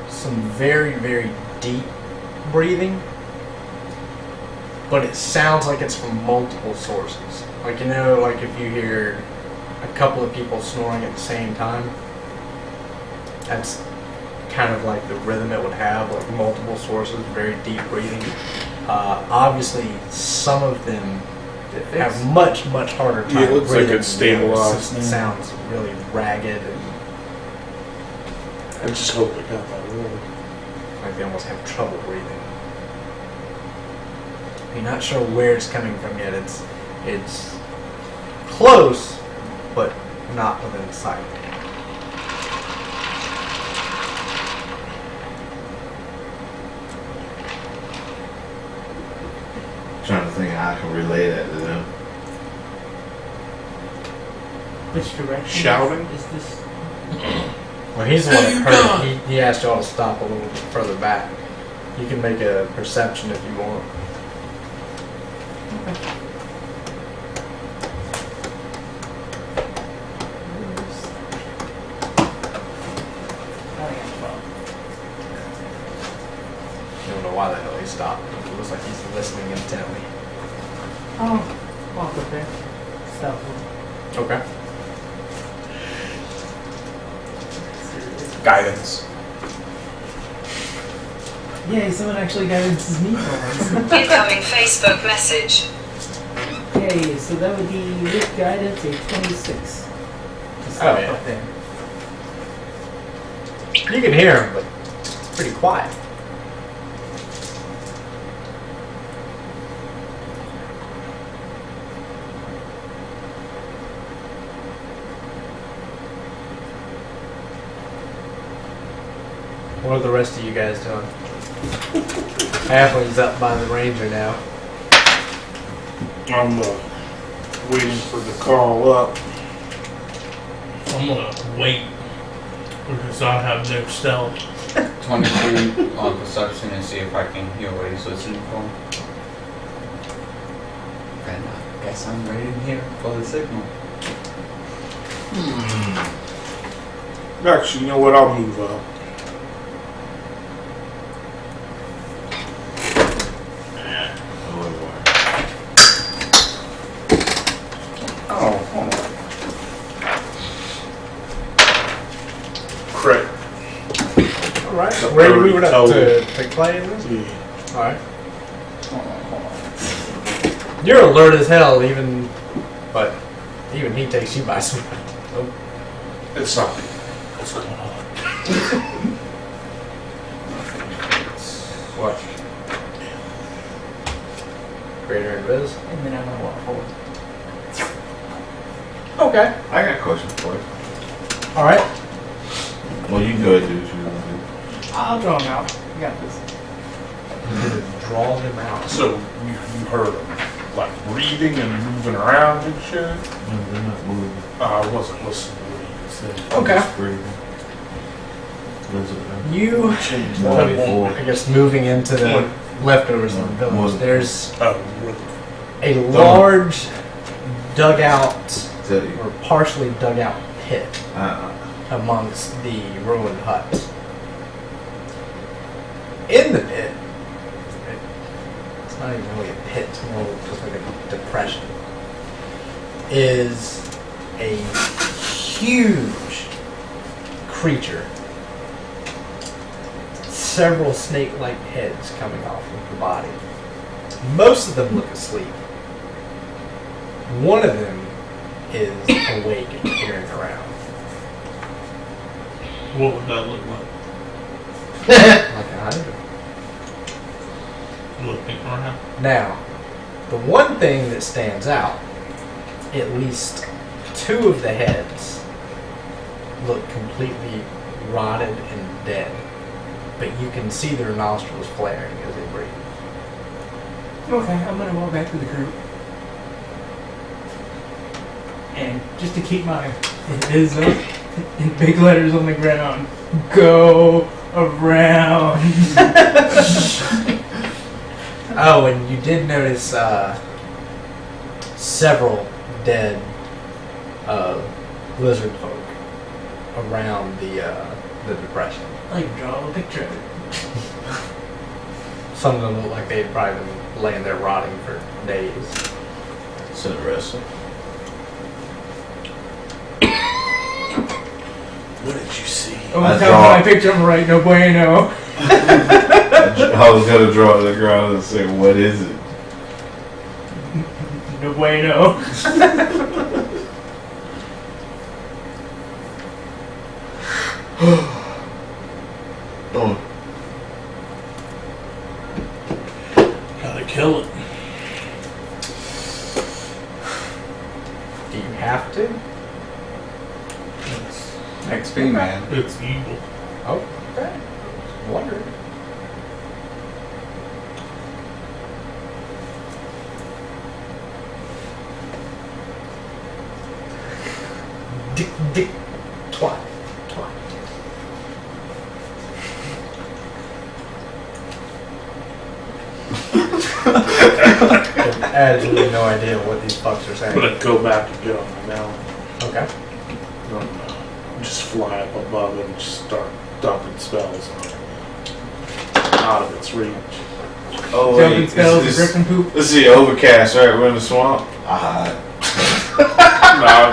some very, very deep breathing, but it sounds like it's from multiple sources. Like, you know, like if you hear a couple of people snoring at the same time, that's kind of like the rhythm it would have, like multiple sources, very deep breathing. Obviously, some of them have much, much harder time Yeah, it looks like breathing it's than the others. stabilized. It sounds really ragged and I just hope it got that word. like they almost have trouble breathing. You're not sure where it's coming from yet. It's close, but not within sight. Trying to think how I can relay that to them. Which direction Shouting? is this? Well, he's the one that heard it. He asked y'all to stop a little bit further back. You can make a perception if you want. You don't know why the hell he stopped. It looks like he's listening intently. Oh, walk up there. Stop. Okay. Guidance. Yay, someone actually guidance me for once. Incoming Facebook message. Yay, so that would be with guidance a 26. To stop yeah. up there. You can hear him, but it's pretty quiet. What are the rest of you guys doing? Halfling's up by the ranger now. I'm waiting for the call up. I'm gonna wait because I have no stealth. 22 on perception and see if I can hear what he's listening for. And I guess I'm waiting here for the signal. Actually, you know what? I'll move up. ready to move it up total. to Clay, is it? Yeah. Alright. You're alert as hell, but even he takes you by surprise. Oh. It's not. What's going on? Watch. Greater invis. And then I'm gonna walk forward. Okay. I got a question for you. Alright. Well, you can go ahead and do what you want to do. I'll draw him out. You got this. Draw them out. So you heard them like breathing and moving around and shit? No, they're not moving. I wasn't listening to what you said. Okay. Just breathing. What is it, man? You, Change One, that. four. I guess, moving into the leftovers of the village, One. there's Oh, really? a large dugout Tell you. or partially dug out pit Uh-uh. amongst the ruined huts. In the pit, it's not even really a pit, it's more just like a depression, is a huge creature. Several snake-like heads coming off of the body. Most of them look asleep. One of them is awake and peering around. What would that look like? Like a hydra. Looking around? Now, the one thing that stands out, at least two of the heads look completely rotted and dead. But you can see their nostrils flaring as they breathe. Okay, I'm gonna walk back to the group. And just to keep my is up in big letters on the ground, go around. Oh, and you did notice several dead lizard folk around the depression. I can draw a picture of it. Some of them look like they'd probably been laying there rotting for days. It's interesting. What did you see? Oh, I tell draw- me my picture, I'm right, no bueno. I was gonna draw to the ground and say, what is it? No bueno. Oh, Gotta kill it. Do you have to? XP, man. It's evil. Oh, okay. Wondering. Dick, twat, twat. I have absolutely no idea what these fucks are I'm saying. gonna go back and get on my mount. Okay. Just fly up above it and just start dumping spells on it. Out of its reach. oh Jumping wait, spells, this, griffin poop. this is overcast, right? We're in the swamp. Ah, No,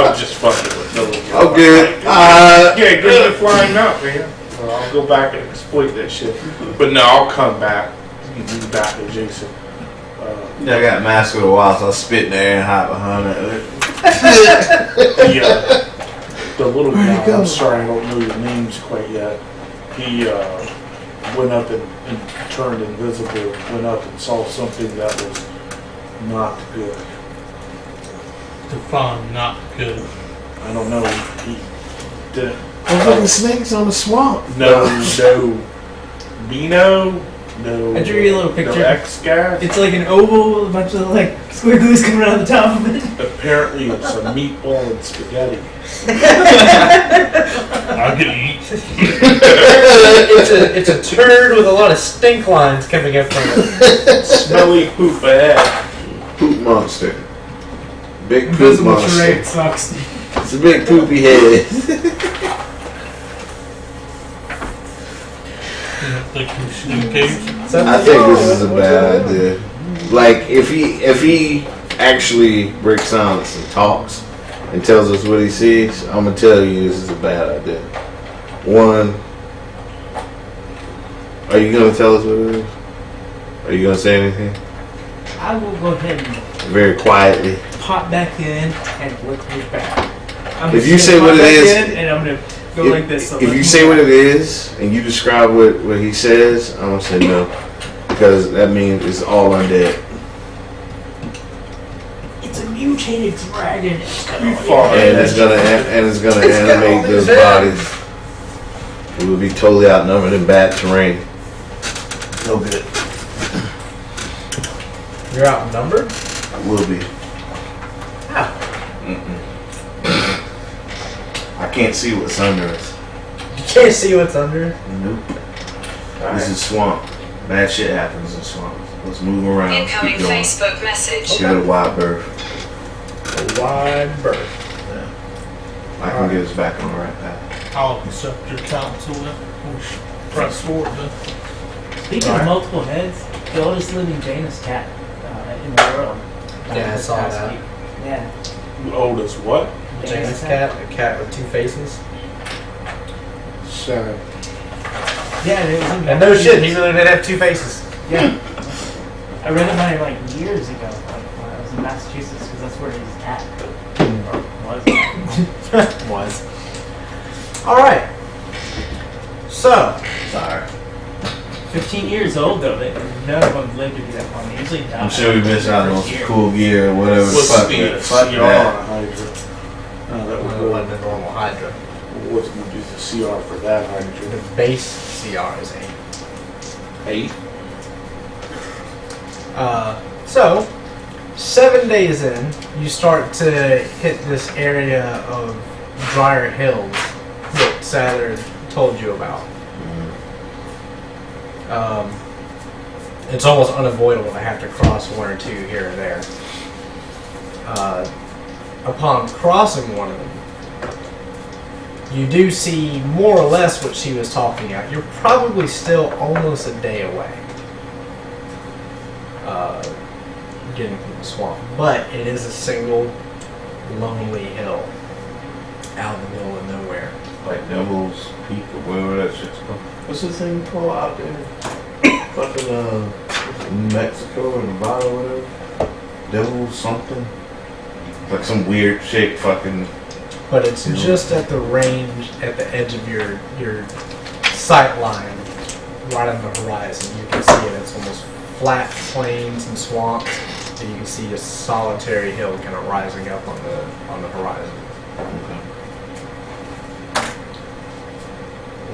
I'm just fucking with Billy. I'm good. Yeah, get it flying up, man. Well, I'll go back and exploit that shit. But no, I'll come back and be back adjacent. I got mask for a while, so I spit in the air and hide behind it. The little guy, I'm sorry, I don't know your names quite yet. He went up and turned invisible, went up and saw something that was not good. Define not good. I don't know. He did. Fucking snakes on the swamp. No. Bino? No. I drew you a little picture. No X guy? It's like an oval with a bunch of like squigglies coming out of the top of it. Apparently it's a meatball and spaghetti. I'll get eat. It's a turd with a lot of stink lines coming up from it. Smelly poop ahead. Poop monster. Big poop Invisible monster. charade sucks. It's a big poopy head. Like you should engage. I think this is a bad idea. Like if he actually breaks silence and talks and tells us what he sees, I'm gonna tell you this is a bad idea. One, Are you gonna tell us what it is? Are you gonna say anything? I will go ahead and Very quietly. pop back in and let's move back. I'm If just you gonna say pop what it back is- in and I'm gonna go like this. So If you say what it is and you describe what he says, I'm gonna say no, because that means it's all undead. it's a mutated dragon. It's gonna And it's gonna animate those bodies. We will be totally outnumbered in bad terrain. No good. You're outnumbered? I will be. How? I can't see what's under us. You can't see what's under? Nope. Alright. This is swamp. Bad shit happens in swamps. Let's move around. Incoming Keep going. Facebook message. Give it a wide berth. A wide berth. I can get us back on the right path. I'll accept your counsel then. We should press forward then. Speaking of multiple heads, the oldest living Janus cat in the world. Yeah, I this saw past that. week. Yeah. Oldest what? Janus cat, a cat with two faces. So, Yeah, and it was in And no shit, he really did have two faces. Yeah. I read about it like years ago, like when I was in Massachusetts, because that's where he's at. Or was. Was. Alright. So, Sorry. 15 years old though, none of them lived to be that long. They usually die. I'm sure we missed out on First some year. cool gear or whatever. what's Fuck the it. Fuck CR that. on a Hydra? That would it go. wasn't a normal Hydra. What's going to be the CR for that Hydra? The base CR is 8. 8? So, 7 days in, you start to hit this area of drier hills that Saturn told you about. It's almost unavoidable to have to cross one or two here and there. Upon crossing one of them, you do see more or less what she was talking about. You're probably still almost a day away. Getting from the swamp, but it is a single lonely hill out in the middle of nowhere. Like Devil's Peak or whatever that shit's called. What's the thing called out there? Fucking New Mexico or Nevada or whatever. Devil's something. Like some weird shaped fucking. But it's just at the range, at the edge of your sight line, right on the horizon. You can see it. It's almost flat plains and swamps, and you can see a solitary hill kind of rising up on the horizon.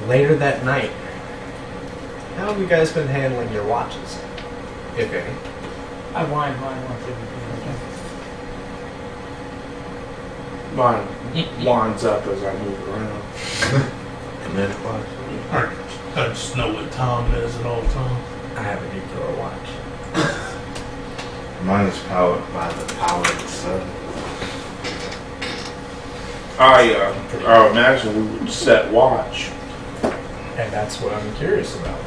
Later that night, how have you guys been handling your watches, if any? I wind mine once every Mine winds up as I move around. Kinetic watch. I just know what time it is at all times. I have a nuclear watch. Mine is powered by the power of the sun. I imagine we would set watch. And that's what I'm curious about.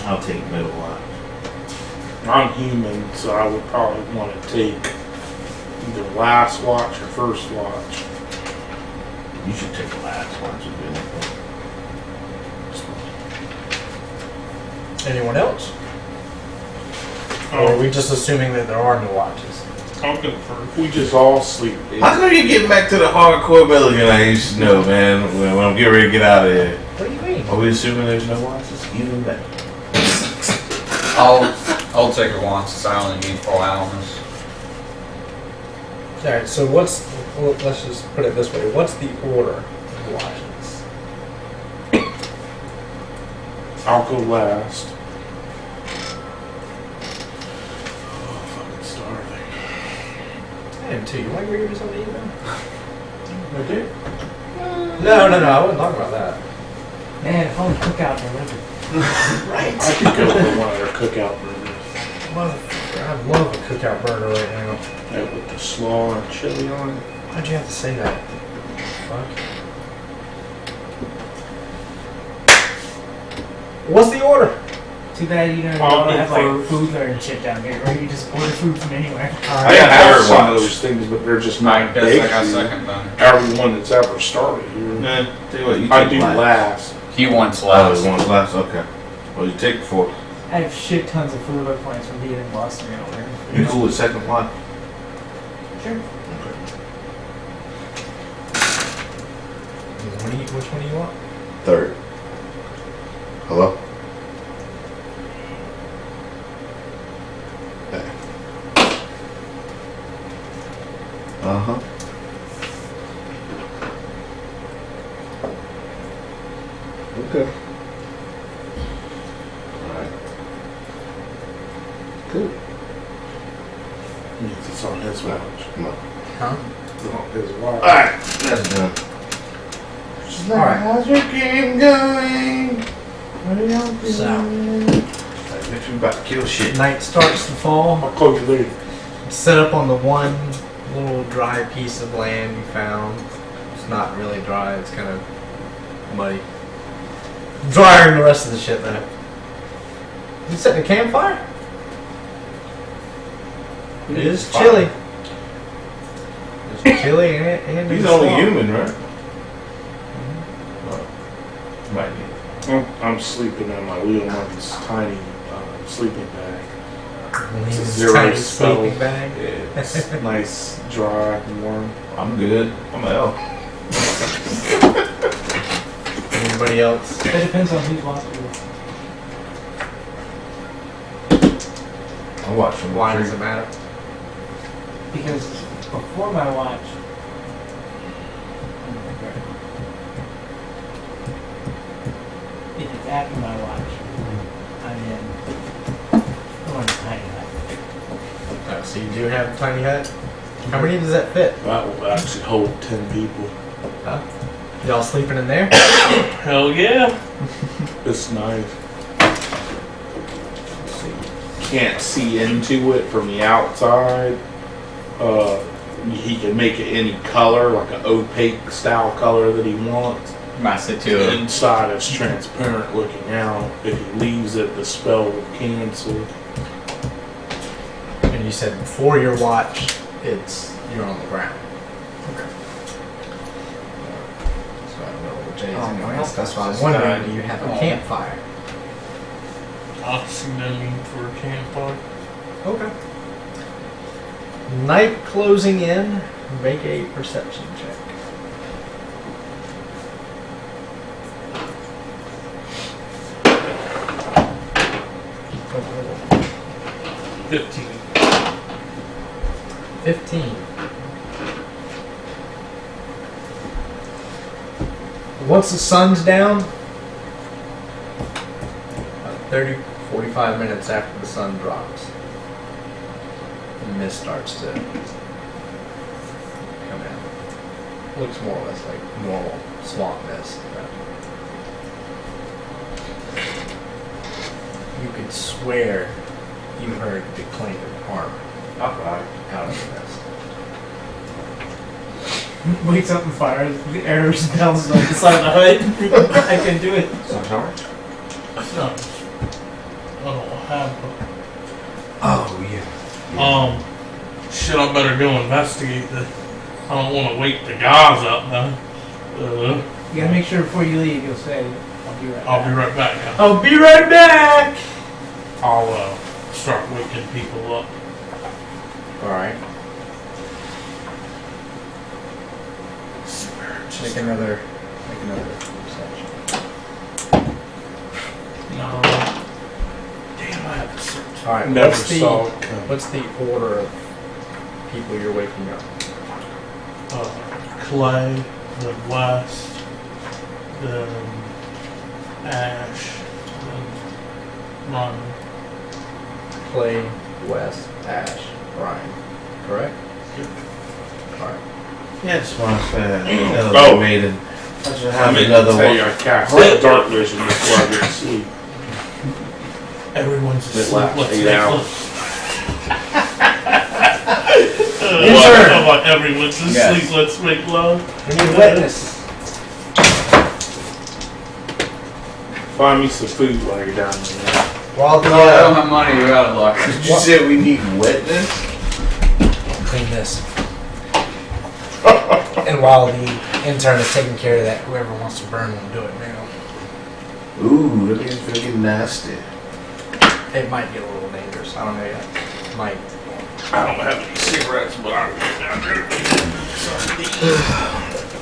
I'll take middle watch. I'm human, so I would probably want to take either last watch or first watch. You should take the last watch of Anyone else? Or are we just assuming that there are no watches? I'll go first. We just all sleep. How come you getting back to the hardcore Milligan I used to know, man, when I'm getting ready to get out of here? What do you mean? Are we assuming there's no watches? Even better. I'll take it once since I only need full hours. Alright, so let's just put it this way. What's the order of watches? I'll go last. Oh, fucking starving. I am too. You want to go get me something to eat now? I did. No, I wasn't talking about that. Man, if only cookout delivered. Right. I could go for one of their cookout burgers. Motherfucker, I love a cookout burger right now. Yeah, with the slaw and chili on it. Why'd you have to say that? Fuck. What's the order? Too bad you don't I'll go have like first. food and shit down here, or you just order food from anywhere. I Alright. have third some of watch. those things, but they're just I not guess big. I got second then. Everyone that's ever started here. Nah, tell you what, you I take do last. last. He wants Oh, last. it wants last. Okay. Well, you take 4. I have shit tons of fluid points from being in Boston. You cool with second one? Sure. Which one do you want? Third. Hello? Uh-huh. Okay. Alright. Good. It's on his watch. Come on. Huh? It's on his watch. Alright, that's done. Alright. How's your game going? What are y'all doing? So. Makes me about to kill shit. Night starts to fall. I'll call you later. Set up on the one little dry piece of land you found. It's not really dry, it's kind of muddy. Drier than the rest of the shit though. You setting a campfire? It is chilly. It's chilly and He's it's only warm. human, right? Might be. I'm sleeping in my Leo Monkey's tiny sleeping bag. It's a Zero tiny spell. sleeping bag. Yeah. It's nice, dry, and warm. I'm good. I'm an elf. Anybody else? It depends on who's watching. I'm watching. Why does it matter? Because before my watch, if it's after my watch, I'm in. I'm on a tiny hut. Oh, so you do have a tiny hut? How many does that fit? That will actually hold 10 people. Huh? Y'all sleeping in there? Hell yeah. It's nice. Can't see into it from the outside. He can make it any color, like an opaque style color that he wants. Master too. Inside it's transparent looking out. If he leaves it, the spell will cancel. And you said before your watch, you're on the ground. Okay. So I don't know what Jay's anyways. That's why I'm wondering, do you have a campfire? I'll see no need for a campfire. Okay. Night closing in. Make a perception check. $15. 15. Once the sun's down, about 30, 45 minutes after the sun drops, the mist starts to come out. Looks more or less like normal swamp mist. You could swear you heard the clink of armor out of the mist. Wakes up and fires. The arrows bounces off the side of the hut. I can do it. No. I don't have Oh, yeah. shit, I better go investigate this. I don't want to wake the guys up though. You gotta make sure before you leave, you'll say, I'll be right back. I'll be right back. I'll be right back! I'll start waking people up. Alright. Make another perception. No. Damn, I have to search. Alright, Never what's saw it come. the order of people you're waking up? Clay, then West, then Ash, then Ronnie. Clay, West, Ash, Ryan. Correct? Alright. Yes, my friend. Oh. Maiden. I should I have meant another to tell you one. I cast dark vision before I get to sleep. Everyone's It asleep. lasts Let's 8 make hours. love. Insert. How about everyone's asleep? Yes. Let's make love. We need witness. Find me some food while you're down there. While the, No, I don't have money, you're out of luck. Did you say we need wetness? clean this. And while the intern is taking care of that, whoever wants to burn will do it now. Ooh, that means it's getting nasty. It might get a little dangerous. I don't know yet. Might. I don't have any cigarettes, but I'm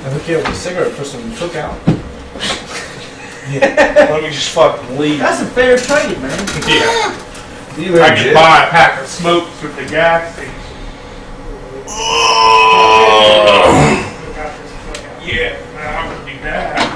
I hook you up with a cigarette for some cookout. Let me just fucking leave. That's a fair trade, man. Yeah. You I heard can Jet. buy a pack of smokes at the gas station. Yeah, that would be bad.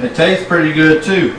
It tastes pretty good too.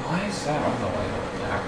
Why is that on the way up there?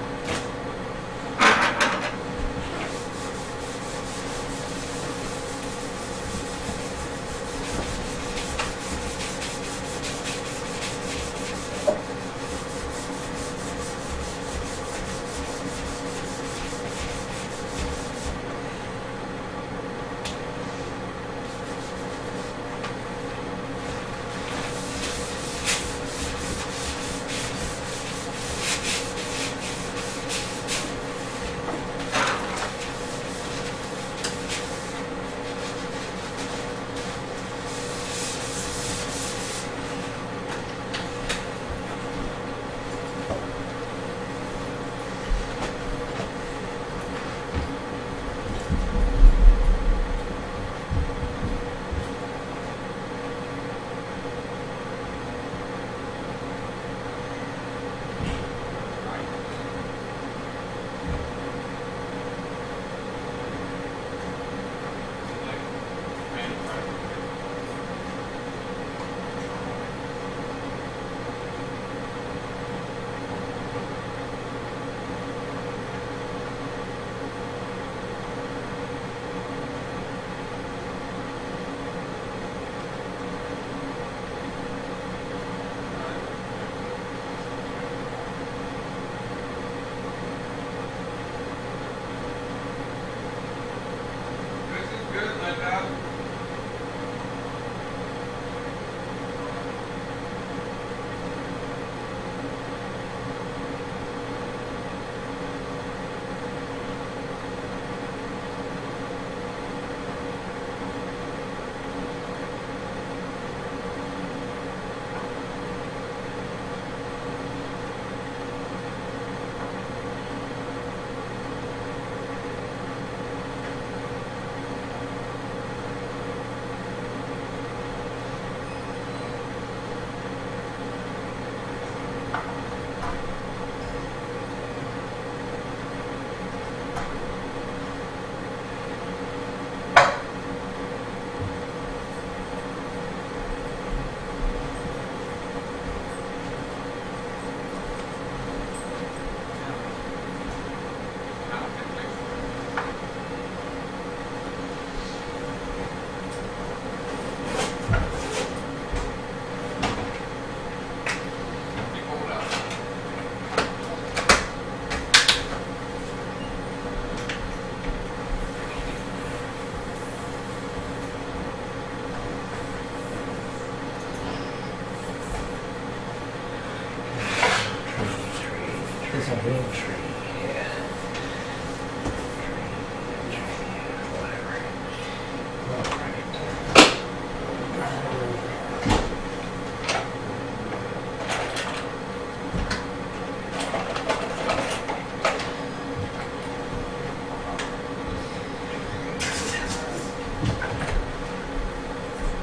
There's a real tree.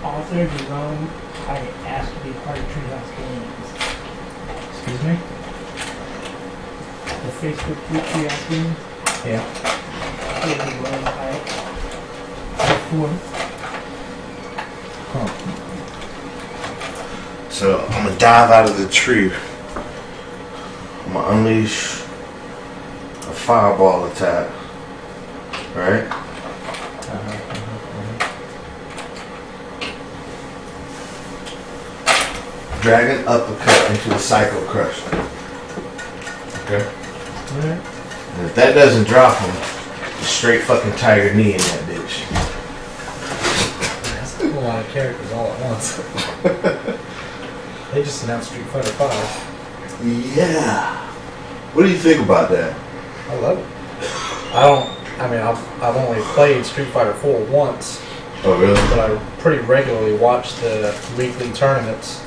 Author Jerome Hyatt asked to be part of Treehouse Games. Excuse me? The Facebook group Treehouse Games. Yeah. Author Jerome Hyatt. So I'm gonna dive out of the tree. I'm gonna unleash a fireball attack. Right? Dragon uppercut into the Psycho Crusher. Okay? Alright. And if that doesn't drop him, a straight fucking tiger knee in that bitch. That's a whole lot of characters all at once. They just announced Street Fighter 5. Yeah. What do you think about that? I love it. I've only played Street Fighter 4 once, Oh, really? but I pretty regularly watch the weekly tournaments.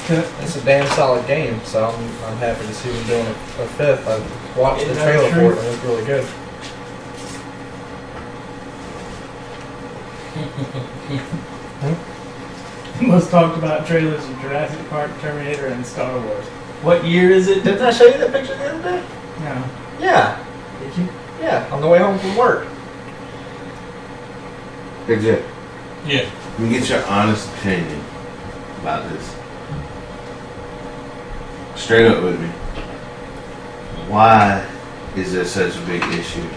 It's a damn solid game, so I'm happy to see them doing a fifth. I've watched the Isn't that trailer true? for it and it looked really good. Most talked about trailers of Jurassic Park, Terminator, and Star Wars. What year is it? Didn't I show you that picture the other day? No. Yeah. Did you? Yeah, on the way home from work. Hey, Jeff, Yeah. let me get your honest opinion about this. Straight up with me. Why is there such a big issue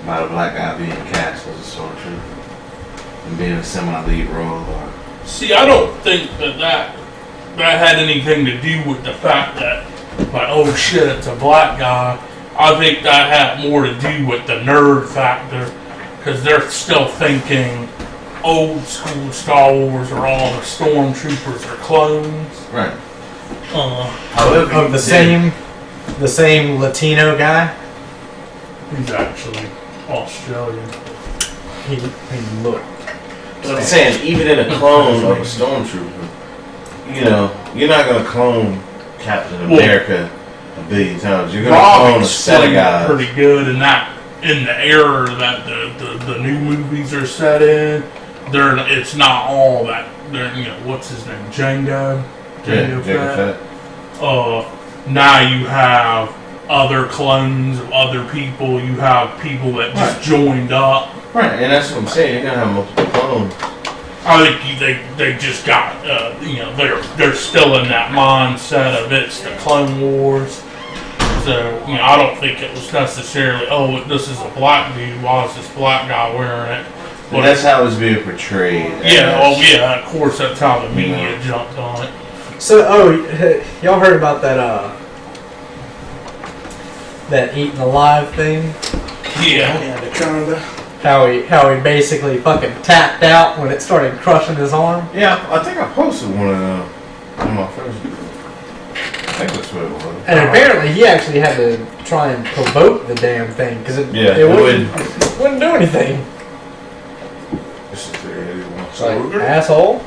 about a black guy being cast as a stormtrooper and being a semi-lead role? Or See, I don't think that had anything to do with the fact that, like, oh shit, it's a black guy. I think that had more to do with the nerd factor, because they're still thinking old school Star Wars or all the stormtroopers are clones. right. However, Of the same Latino guy. he's actually Australian. He looked. But I'm saying, even in a clone of a stormtrooper, you know, you're not gonna clone Captain America a billion times. You're gonna Rob clone a set of explained it guys. pretty good in the era that the new movies are set in. It's not all that. What's his name? Django. Yeah, Fett. Now you have other clones of other people. You have people that just joined up. Right, and that's what I'm saying. You're gonna have multiple clones. I think they just got they're still in that mindset of it's the Clone Wars. So I don't think it was necessarily this is a black dude. Why is this black guy wearing it? And that's how it's being portrayed. Yeah. Of course, that's how the media jumped on it. So, y'all heard about that eating alive thing? Yeah. the Canada. How he basically fucking tapped out when it started crushing his arm? Yeah, I think I posted one of them on my Facebook. I think that's what it was. And apparently he actually had to try and provoke the damn thing because it wouldn't do anything. This is the It's like, asshole.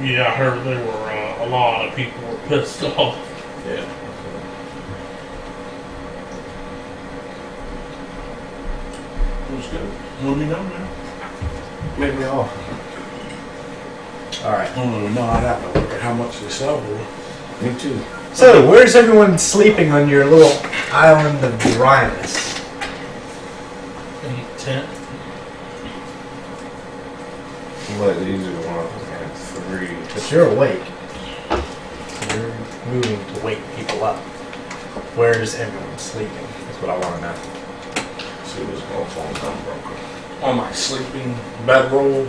Yeah, I heard there were a lot of people were pissed off. Yeah. Who's good? Let me know now. Maybe off. Alright. Oh no, I'd have to look at how much they sell for. Me too. So, where's everyone sleeping on your little island of dryness? In the tent. What, these are one of them, three. But you're awake. So you're moving to wake people up. Where's everyone sleeping? That's what I want to know. See this going phone come broken. On my sleeping bedroll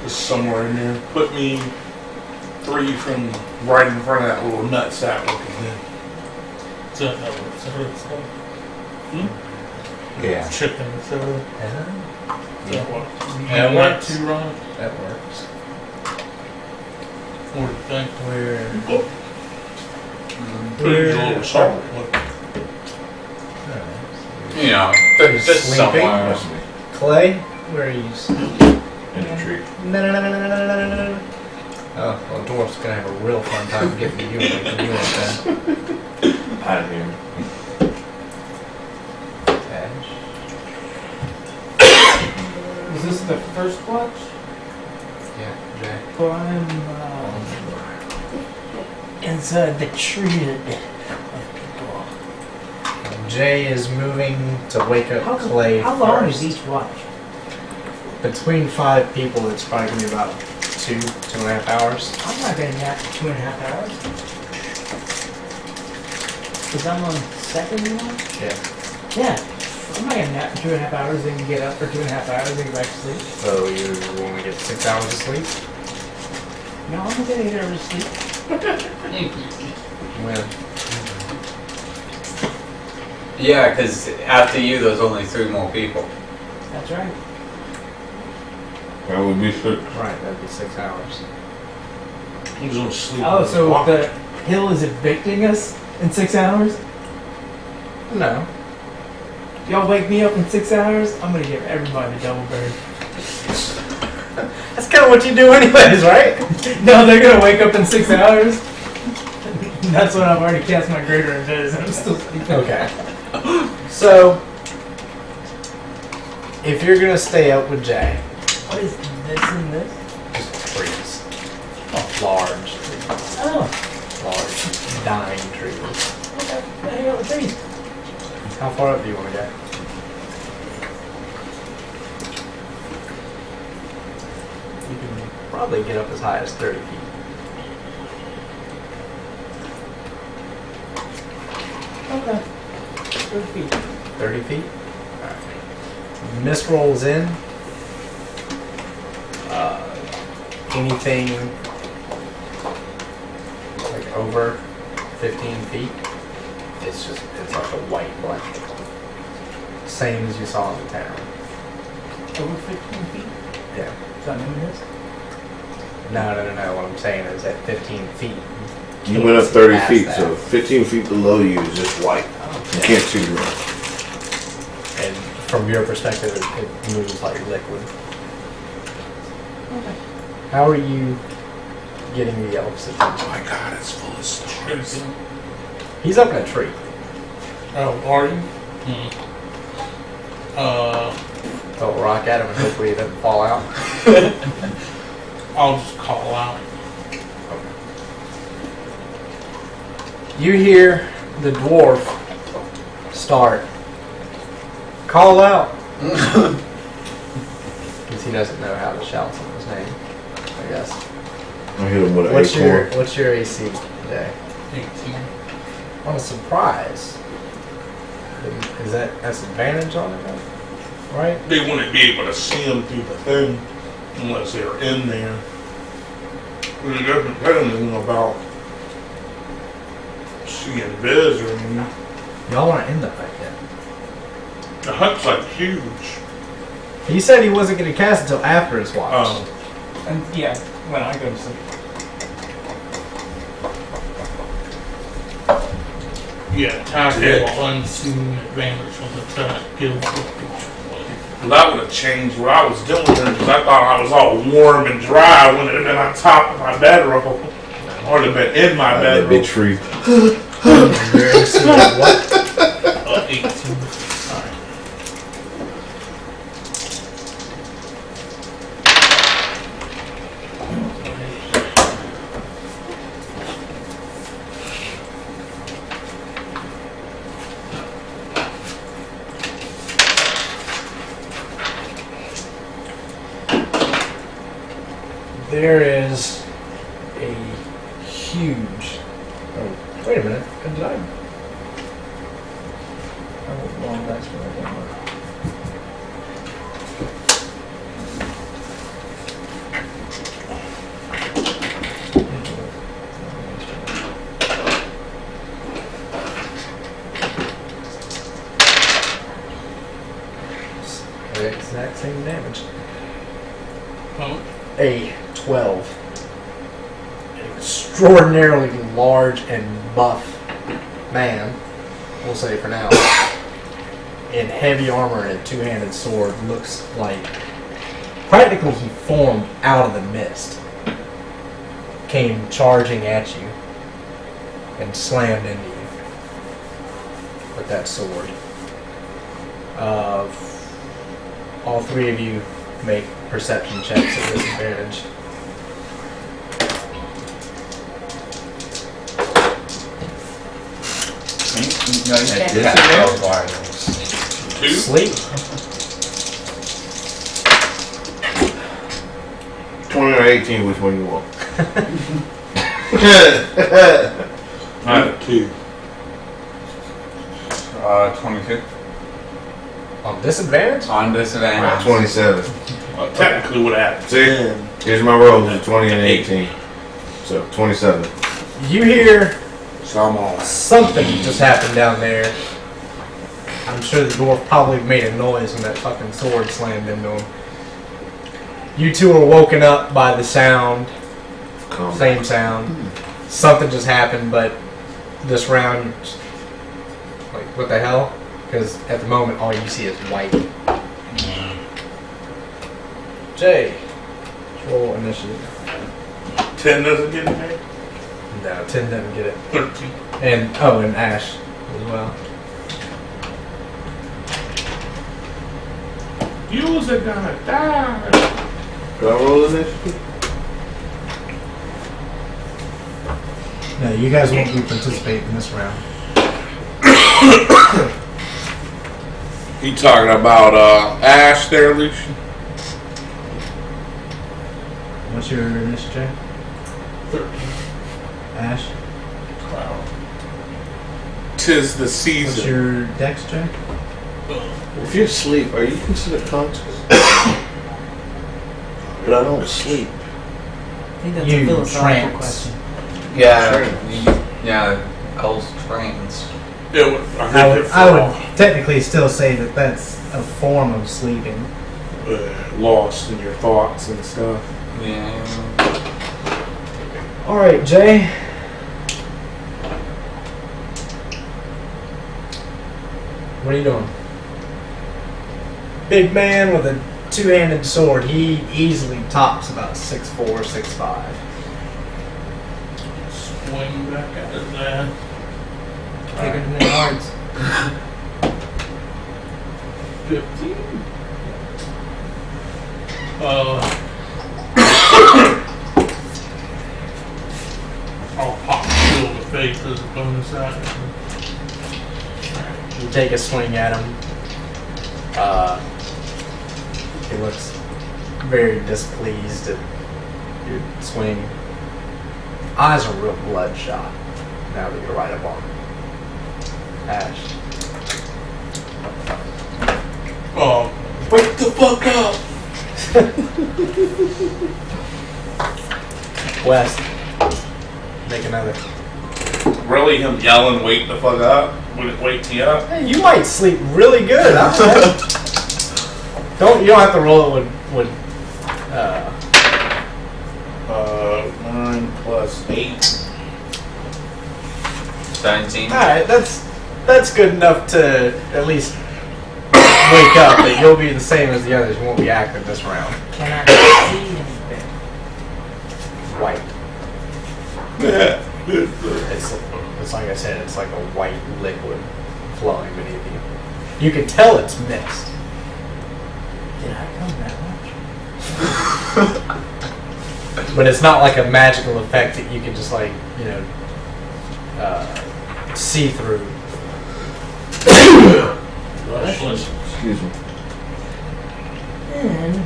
is somewhere in there. Put me 3 from right in front of that little nutsack looking thing. Is that what it's called? Yeah. Chicken soda. Is that what? You That want works. to, Ron? That works. What do you think? Where? Pretty little salt. You know, You're just sleeping? somewhere. Clay, where are you? In the tree. No. Oh, well, Dwarf's gonna have a real fun time getting to you and making you like that. Out of here. Is this the first watch? Yeah, Jay. Climb inside the tree of people. Jay is moving to wake up Clay How long first. is each watch? Between 5 people, it's probably gonna be about 2.5 hours. I'm not gonna nap for 2.5 hours. Cause I'm on second watch? Yeah. Yeah. I'm not gonna nap for 2.5 hours and get up for 2.5 hours and go back to sleep. So you only get 6 hours of sleep? No, I'm gonna get 8 hours of sleep. When? Yeah, because after you, there's only 3 more people. That's right. That would be 6. Right, that'd be 6 hours. He's gonna sleep. Oh, on so the the hill is evicting us in 6 hours? No. Y'all wake me up in 6 hours? I'm gonna give everybody a double bird. That's kind of what you do anyways, right? No, they're gonna wake up in 6 hours. That's when I've already cast my greater invis and I'm still sleeping. Okay. So, if you're gonna stay up with Jay, What is this and this? just trees. Large, Oh, large, dying trees. okay. Hang out with trees. How far up do you want to go? You can probably get up as high as 30 feet. Okay. 30 feet. 30 feet? Alright. Mist rolls in. Anything like over 15 feet, it's like a white blanket. Same as you saw in the town. Over 15 feet? Yeah. Is that what it is? No. What I'm saying is at 15 feet. You went up 30 past feet, that. so 15 feet below you is just white. You Yeah. can't see the road. And from your perspective, it moves like liquid. Okay. How are you getting the elf's attention? Oh my god, it's full of stars. He's up in a tree. Oh, are you? Throw a rock at him and hopefully he doesn't fall out. I'll just call out. You hear the dwarf start. Call out! Because he doesn't know how to shout someone's name, I guess. I hit him with an What's acorn. your AC today? 18. Oh, a surprise. Is that's advantage on it, though? Right? They wouldn't be able to see them through the thing unless they're in there. It doesn't tell them anything about seeing Biz or anything. Y'all aren't in the hut yet. The hut's like huge. He said he wasn't going to cast until after his watch. Oh. And yeah, when I go to sleep. Yeah, Tactical unseen advantage on the attack kills the Well, that would have changed what I was doing because I thought I was all warm and dry when it had been on top of my bedroom. Or it had been in my That big bedroom. tree. Your AC is what? 18. Alright. There is a huge. Oh, wait a minute. Did I? Oh, long dice for that one. The exact same damage. Oh, A 12. It's extraordinarily large and buff man, we'll say for now, in heavy armor and a two-handed sword, looks like practically he formed out of the mist, came charging at you and slammed into you with that sword. All three of you make perception checks at disadvantage. No, you At can't cast spells while Two? Sleep. 20 or 18, which one you want? I had 2. 22. On disadvantage? On disadvantage. 27. Technically would have See? 10. Here's my rolls, a 20 and 18. So, 27. You hear So I'm on. something just happened down there. I'm sure the dwarf probably made a noise when that fucking sword slammed into him. You two are woken up by the sound, Calm same sound. Something just happened, but this round, you're just like, what the hell? Because at the moment, all you see is white. Jay, roll initiative. 10 doesn't get it, No, 10 doesn't get it. 13. And Ash as well. You's are gonna die. Do I roll initiative? No, you guys won't be participating in this round. You talking about Ash there, Lucian? What's your initiative? 13. Ash? Wow. 'Tis the What's season. your dex, Jay? If you're asleep, are you considered conscious? But I don't sleep. I think that's You a philosophical trance. question. Yeah. Yeah. Elves trains. It would, I think I would, it's I would technically still say that that's a form of sleeping. lost in your thoughts and stuff. Yeah. Alright, Jay. What are you doing? Big man with a two-handed sword. He easily tops about 6'4", 6'5". Swing back at his man. Bigger than the yards. 15. I'll pop shield in the face as a bonus action. You take a swing at him. He looks very displeased at your swing. Eyes are real bloodshot now that you're right up on him. Ash. Oh, wake the fuck up! West. Make another. Really, him yelling, "Wake the fuck up"? Would it wake me up? Hey, you might sleep really good. I don't. You don't have to roll it with 9 plus 8. 17. all right, that's good enough to at least wake up. But you'll be the same as the others. You won't be active this round. Can I see anything? White. It's like I said. It's like a white liquid flowing beneath you. You can tell it's mixed. Did I come that much? But it's not like a magical effect that you can just like, see through. Excuse me. And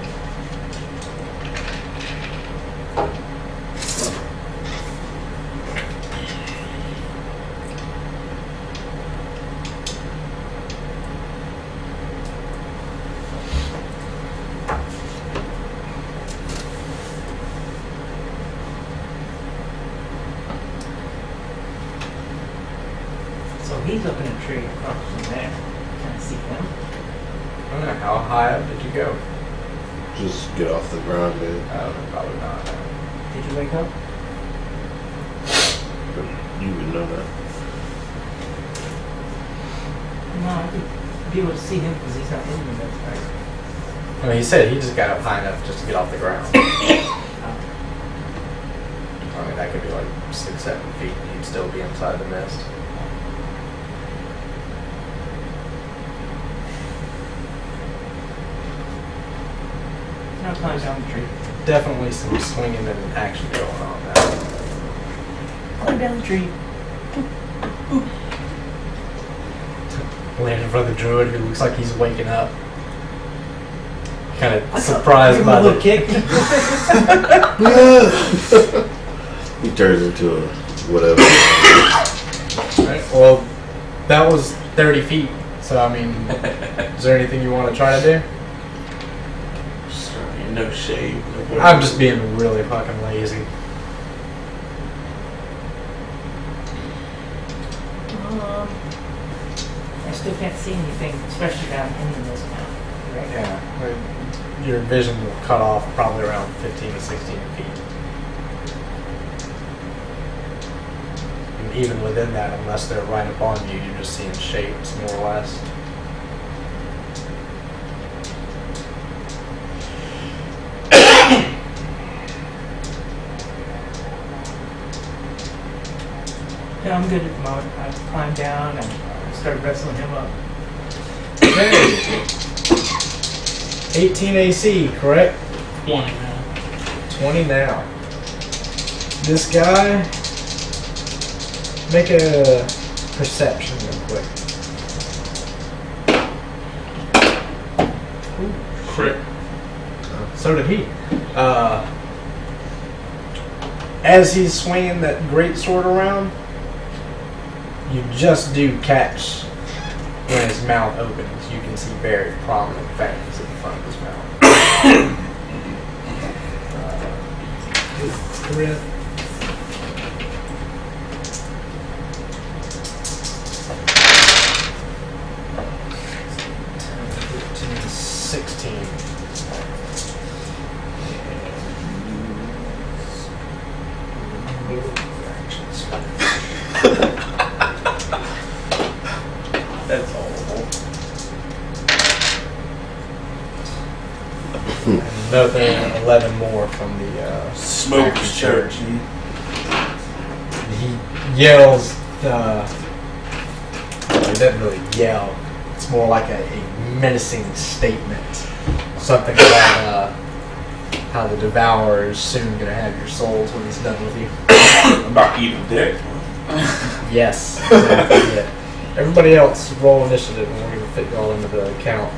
so he's up in a tree across from there. Can I see him? I don't know, how high up did you go? Just get off the ground, man. Oh, probably not. Did you wake up? You would know that. No, I could be able to see him because he's not in the mist, right? I mean, he said he just got up high enough just to get off the ground. I mean, that could be like 6-7 feet. And he'd still be inside the mist. I'll climb down the tree. Definitely some swinging and action going on now. Climb down the tree. Landing in front of the druid who looks like he's waking up. Kind of surprised by the the kick. He turns into a whatever. Right, well, that was 30 feet. So, I mean, is there anything you want to try to do? No shade. No I'm just being really fucking lazy. I still can't see anything, especially down in the mist now. Right? Yeah. Your vision will cut off probably around 15 to 16 feet. And even within that, unless they're right upon you, you're just seeing shapes, more or less. Yeah, I'm good at the moment. I climb down and start wrestling him up. Okay. 18 AC, correct? 20 now. 20 now. This guy, make a perception real quick. Crit. So did he. As he's swinging that great sword around, you just do catch when his mouth opens. You can see very prominent fangs in the front of his mouth. Crit. That's horrible. Another 11 more from the Smoker's church. He yells. Well, he doesn't really yell. It's more like a menacing statement. Something about how the devourer is soon going to have your souls when he's done with you. About eating dick. Yes. Exactly, yeah. Everybody else, roll initiative, and we're going to fit y'all into the count.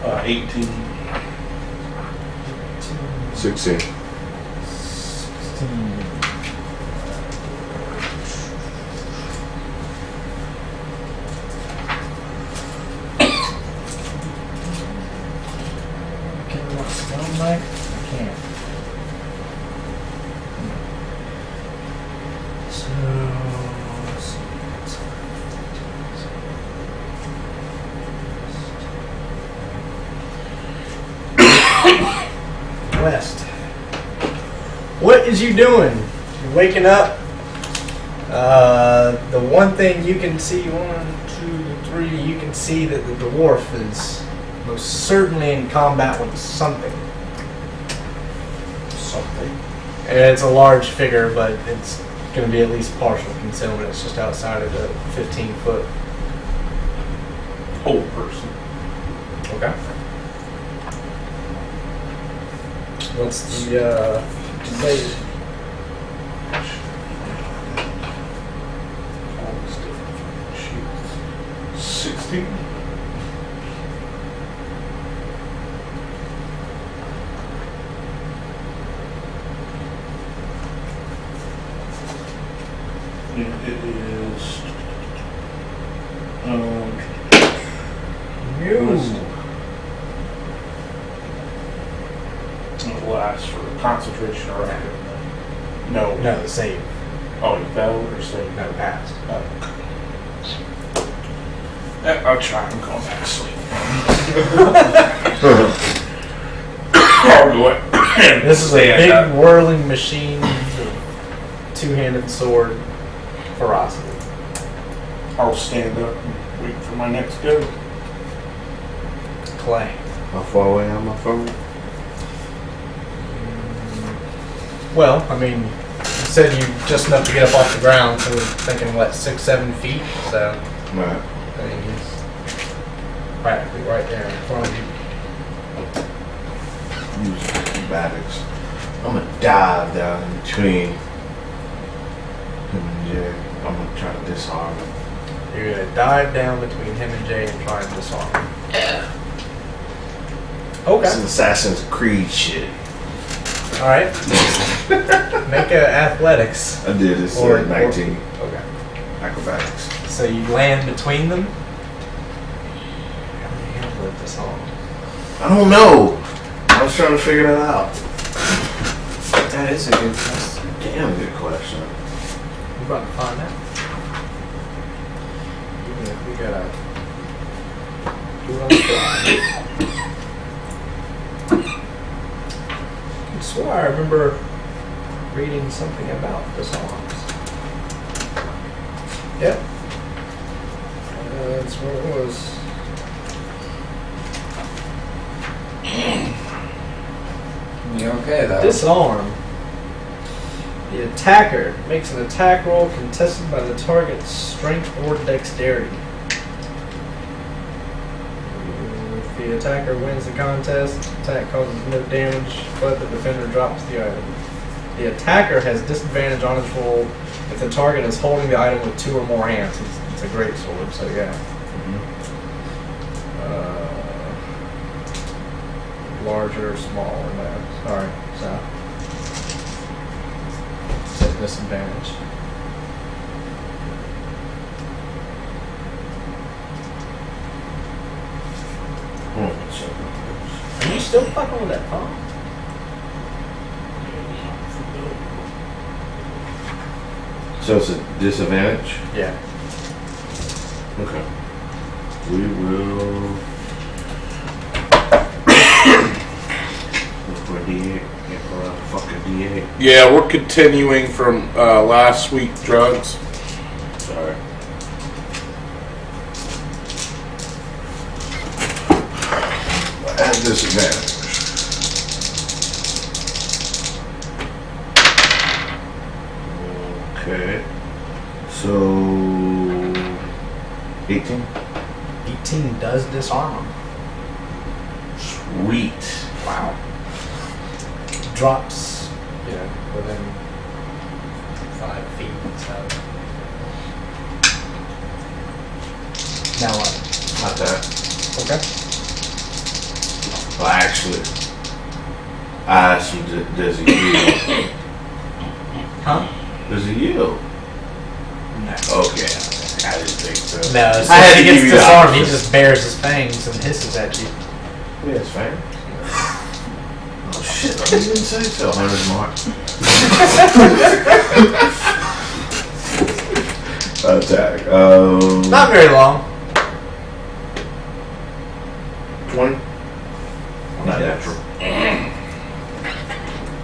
Uh, 18. 16. 16. Can you not smell knife? I can't. So, let's see. West. What is you doing? You're waking up. The one thing you can see, 1, 2, 3, you can see that the dwarf is most certainly in combat with something. Something. And it's a large figure, but it's going to be at least partial concealment. It's just outside of the 15-foot. Old person. Okay. What's the save? All this different sheets. 16. And it is It'll last for concentration or active. No. No, the save. Oh, you failed or saved? No, passed. Oh. I'll try and go back to sleep. I'll go ahead. This is a big whirling machine, two-handed sword, ferocity. I'll stand up and wait for my next go. Clay. How far away am I from? Well, I mean, you said you just enough to get up off the ground, so we're thinking, what, 6-7 feet? So, Right. I mean, he's practically right there in front of you. Use acrobatics. I'm gonna dive down in between him and Jay. I'm gonna try to disarm him. You're gonna dive down between him and Jay and try and disarm him. Yeah. Okay. Some Assassin's Creed shit. All right. Make a athletics. I did. It's Or- 19 Okay. acrobatics. So you land between them. How do you handle it disarm? I don't know. I was trying to figure that out. That is a good question. Damn good question. We're about to find out. Even if we gotta do it on the fly. I swear I remember reading something about disarms. Yep. That's what it was. You okay though? Disarm. The attacker makes an attack roll contested by the target's strength or dexterity. If the attacker wins the contest, attack causes no damage, but the defender drops the item. The attacker has disadvantage on his roll if the target is holding the item with 2 or more hands. It's a great sword, so yeah. Larger or smaller, no. Sorry, so. It's at disadvantage. Are you still fucking with that phone? So it's a disadvantage? Yeah. Okay. We will look for a D8. Get for a fucking D8. Yeah, we're continuing from last week drugs. Sorry. At disadvantage. Okay. So 18. 18 does disarm him. Sweet. Wow. Drops, within 5 feet, so. Now what? Not that. Okay. Well, actually, I asked you, does he yield? Huh? Does he yield? No. Okay. I didn't think so. No, I so had if to he give gets you the disarmed, he option. just bares his fangs and hisses at you. Yeah, it's fine. Oh shit, I didn't even say so. 100 mark. Attack. Not very long. 20? Not natural.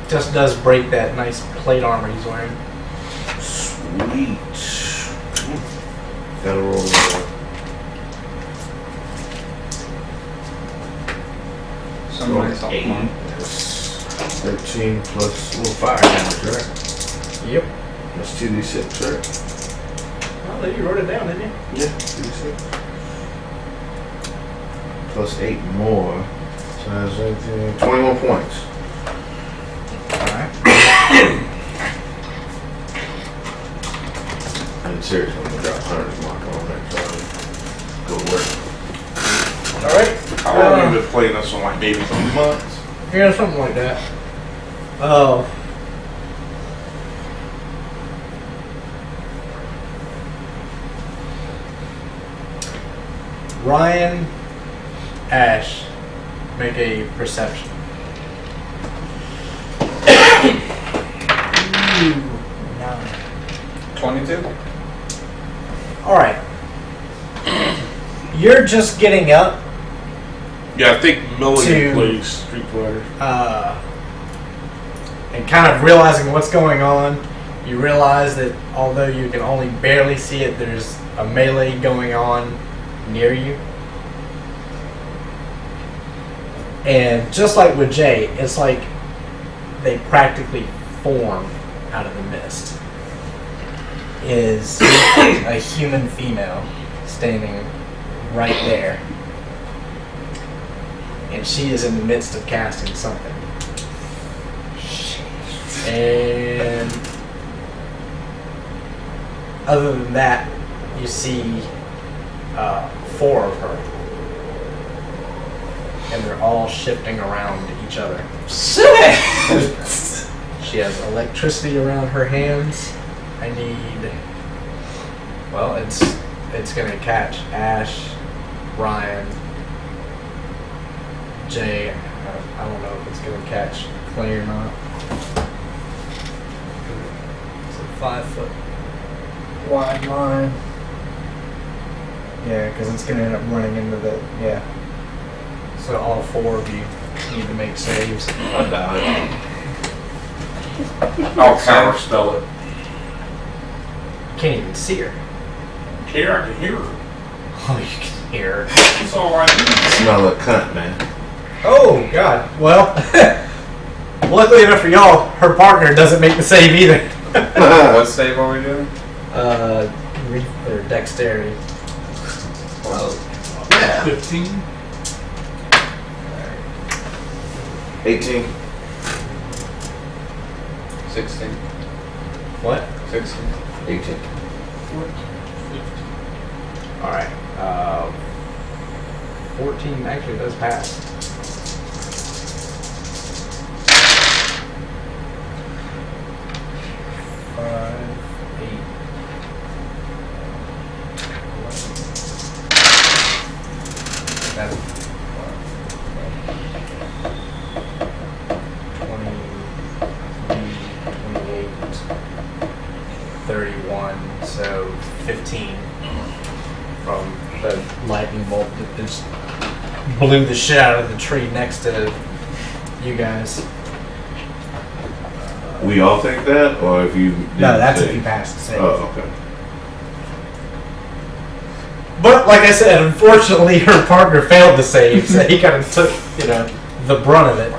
Just does break that nice plate armor he's wearing. Sweet. Gotta roll Somebody's off 8. one. That's 13 plus fire damage, right? Yep. That's 2d6, right? Well, you wrote it down, didn't you? Yeah, 2d6. Plus 8 more. So that's 18, 21 points. Alright. I'm serious, I'm gonna drop 100 mark on that, so go to work. Alright. How long have you been playing this one? Like maybe 2 months? Yeah, something like that. Oh. Ryan, Ash, make a perception. Ooh, 9. 22? Alright. You're just getting up, Yeah, I think Milligan To- plays Street Fighter. and kind of realizing what's going on. You realize that although you can only barely see it, there's a melee going on near you. And just like with Jay, it's like they practically form out of the mist. Is a human female standing right there. And she is in the midst of casting something. And other than that, you see 4 of her. And they're all shifting around each other. Shit! She has electricity around her hands. I need... Well, it's gonna catch Ash, Ryan, Jay. I don't know if it's gonna catch Clay or not. It's a 5 foot wide line. Yeah, because it's gonna end up running into the... Yeah. So all 4 of you need to make saves. I died. I'll counter spell it. Can't even see her. Here, I can hear her. Oh, you can hear her. That's all I need. Smell a cunt, man. Oh, God. Well, luckily enough for y'all, her partner doesn't make the save either. What save are we doing? Or dexterity. Well, 15. 18. 16. What? 16. 18. 15. Alright. 14 actually does pass. Five, 8. 11. 28, 31, so 15 from the lightning bolt that just blew the shit out of the tree next to you guys. We all take that, or if you didn't No, that's take- if you pass the save. Oh, okay. But like I said, unfortunately, her partner failed to save, so he kind of took, the brunt of it.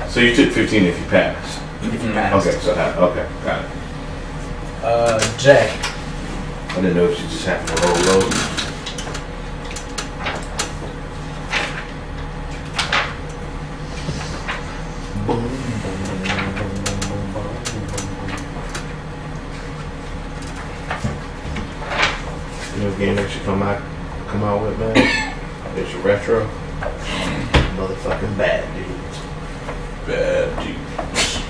So you took 15 if you passed. If you passed. Okay, so okay, got it. Jay. I didn't know if you just happened to roll low. You know, game that should come out with, man. It's your retro. Motherfucking bad dudes. Bad dudes.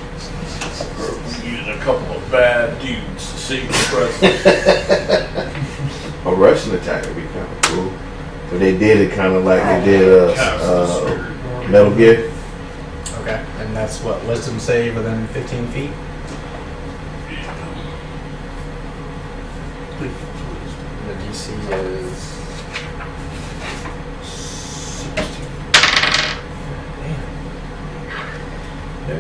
We're using a couple of bad dudes to save the president. A Russian attack would be kind of cool. But they did it kind of like they did Metal Gear. Okay. And that's what, wisdom save within 15 feet? The DC is 16. Damn. No.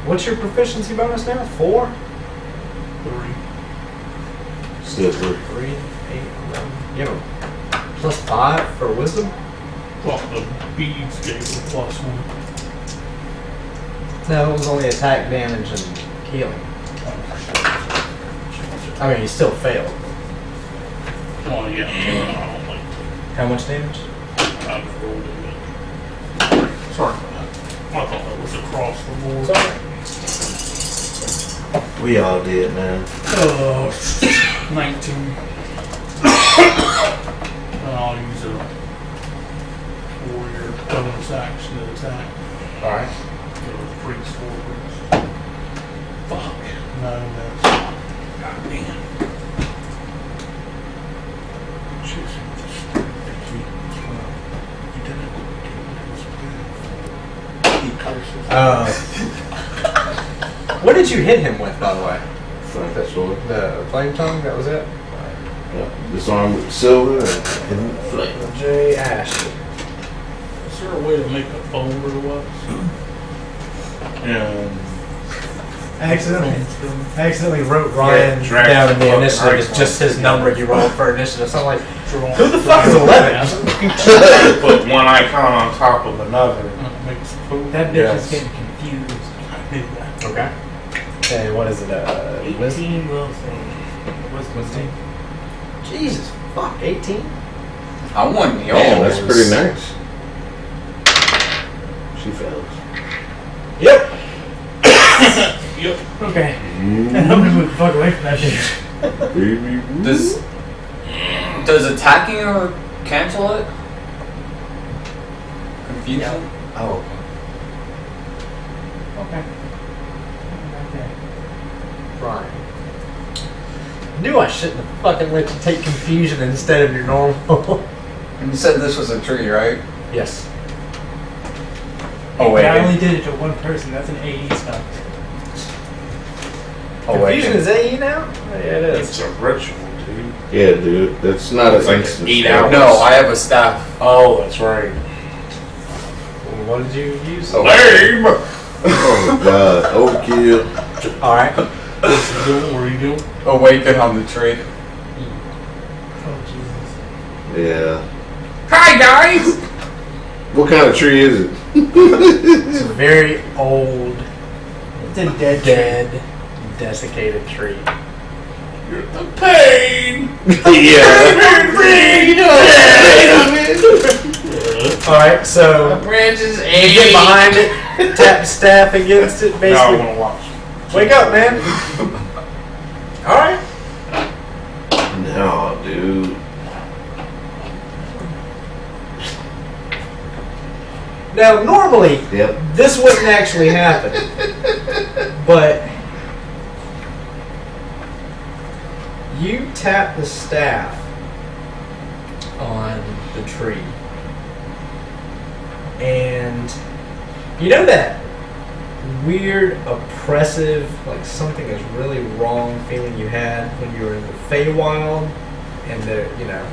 What's your proficiency bonus now? 4? 3. Still 3. 3, 8, 11. You have a plus 5 for wisdom? Well, the beads gave it a +1. No, it was only attack, damage, and healing. I mean, you still failed. Well, yeah, I don't like How much damage? to have rolled it. Sorry about that. I thought that was across the board. We all did, man. 19. And I'll use a warrior bonus action to attack. Alright. Go with priest forward. Fuck. No, that's. God damn. Jeez, just 15 as well. You did it. He curses. What did you hit him with, by the way? Like that sword. The flame tongue, that was it? Yeah. Disarmed with silver and flame. J. Ash. Is there a way to make a folder of us? And I accidentally wrote Ryan drag down in the fucking initiative. It's right just his number he rolled for initiative. So I'm like, draw. who the fuck is 11? put one icon on top of another. Makes food. That bitch Yes. is getting confused. Okay. Okay, what is it? Wisdom? 18 will say. Wisdom. Jesus, fuck, 18? I want yours. Damn, that's pretty nice. She fails. Yep. Yep. Okay. And I'm gonna move the fuck away from that shit. Baby. Does attacking her cancel it? Confusion? Oh, Okay. Okay. Ryan. Knew I shouldn't have fucking let you take confusion instead of your normal. and you said this was a tree, right? Yes. Oh wait. I only did it to one person. That's an AE stuff. Oh wait. Confusion is AE now? Yeah, it is. It's a ritual, dude. Yeah, dude. That's not It's an like instant 8 spell. hours. No, I have a staff. Oh, that's right. What did you use? Oh. Babe! Oh god. Overkill. Alright. What's he doing? What are you doing? Awaken on the tree. Oh Jesus. Yeah. Hi guys. What kind of tree is it? It's a very old, It's a dead dead, desiccated tree. The pain. Alright, so Branches you get behind it, tap the staff against it, Now I basically. want to watch. Wake up, man. Alright. No, dude. Now, normally, Yep. this wouldn't actually happen. But you tap the staff on the tree. And you know that weird, oppressive, like something is really wrong feeling you had when you were in the Feywild and the, you know,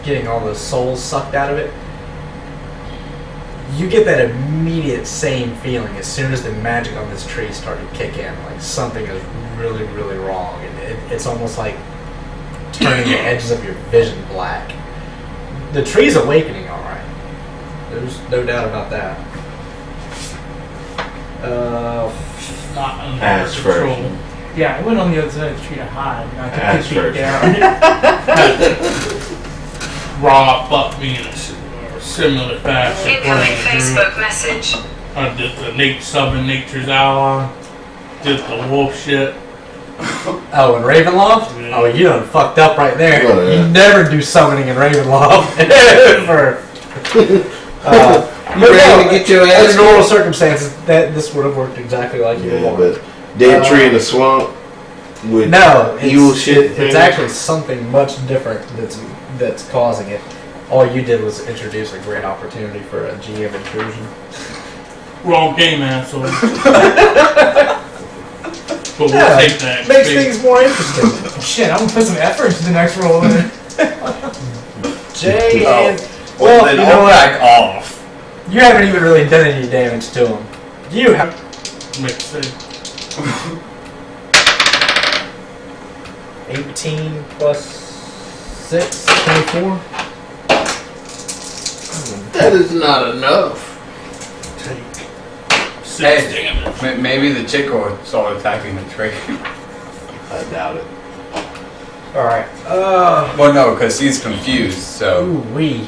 getting all the souls sucked out of it? You get that immediate same feeling as soon as the magic on this tree started to kick in. Like something is really, really wrong. And it's almost like turning the edges of your vision black. The tree's awakening, all right. There's no doubt about that. Not under Ass control. first. Yeah, I went on the other side of the tree to hide, not to Ass get beat first. down. Rob bucked me in a similar fashion. Incoming Playing through. Facebook message. I did the summon Nature's Ally. Did the wolf shit. Oh, in Ravenloft? Yeah. Oh, you done fucked up right there. Oh, yeah. You never do summoning in Ravenloft. Ever. You ready to get your ass Under normal circumstances, this would have worked exactly like you Yeah, wanted. but dead tree in the swamp with No, evil shit. It's things. actually something much different that's causing it. All you did was introduce a great opportunity for a GM intrusion. Wrong game, asshole. But we'll Yeah, take that. makes big- things more interesting. Shit, I'm gonna put some effort into the next roll. Jay Oh. and well, then you know I'll what? back off. You haven't even really done any damage to him. You have Make sense. 18 plus 6, 24. That is not enough. Take 6 Hey. damage. Maybe the chick will start attacking the tree. I doubt it. All right. Well, no, because he's confused. So Ooh wee.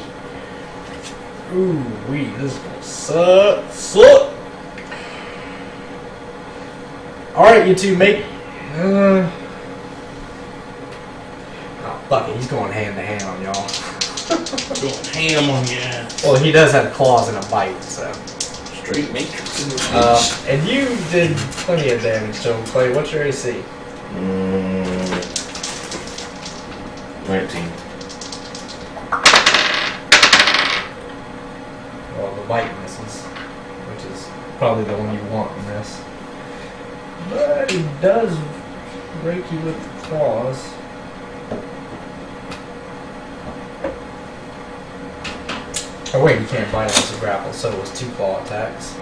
Ooh wee. This is gonna suck. Suck. All right, you two make. Oh fuck it. He's going hand to hand on y'all. Going ham on your ass. Well, he does have claws and a bite, so. Straight matrix in the And you did plenty of damage to him, Clay. What's your AC? 19. Well, the bite misses, which is probably the one you want in this. But he does break you with the claws. Oh wait, you can't bite unless you grapple, so it was 2 claw attacks.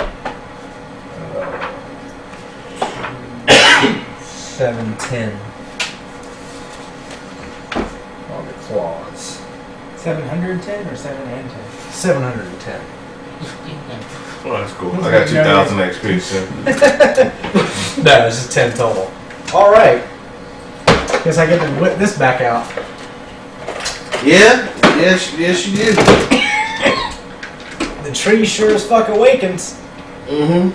710 on the claws. 710 or 7 and 10? 710. Well, that's cool. I got 2,000 XP, so. No, it's just 10 total. Alright. Guess I get to whip this back out. Yeah? Yes, you did. The tree sure as fuck awakens. Mm-hmm.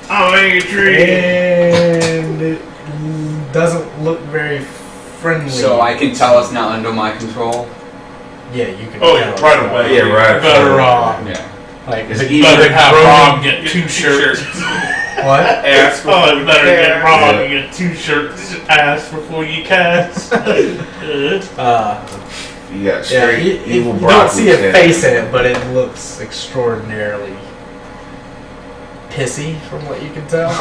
Oh, hey, tree. And it doesn't look very friendly. So I can tell it's not under my control. Yeah, you can. Oh yeah, tell. right away. Yeah, right. Better, Yeah. Like, It's the- easy better to have grow Rob get 2 shirts. what? Ask Oh, it's better Yeah. get Rob and get 2 shirts. Ask before you cast. You got Yeah, straight you evil don't broccoli see a head. face in it, but it looks extraordinarily pissy from what you can tell.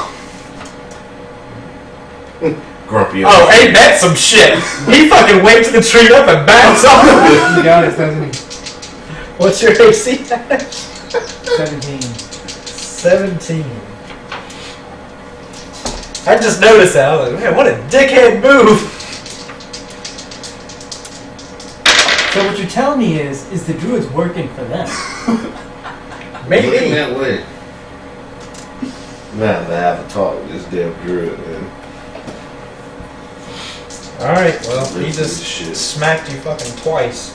Grumpy. Oh, ain't that some shit? He fucking wakes the tree up and backs off. He does, doesn't he? What's your AC? 17. 17. I just noticed that. I was like, man, what a dickhead move. So what you're telling me is the druid's working for them. Looking Maybe. that way. Man, the avatar with this damn druid, man. Alright, well, he Lives just with shit. smacked you fucking twice.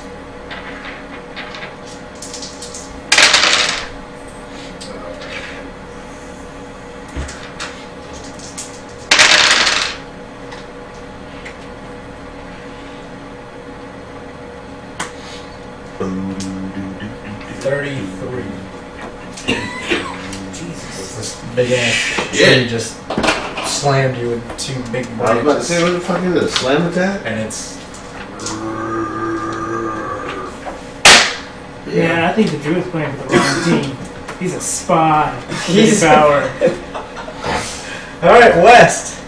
This big ass tree just slammed you with 2 big I was about to branches. say, what the fuck is it? A slam attack? And it's Yeah, I think the druid's playing for the wrong team. He's a spy. He's- He's power. alright, West.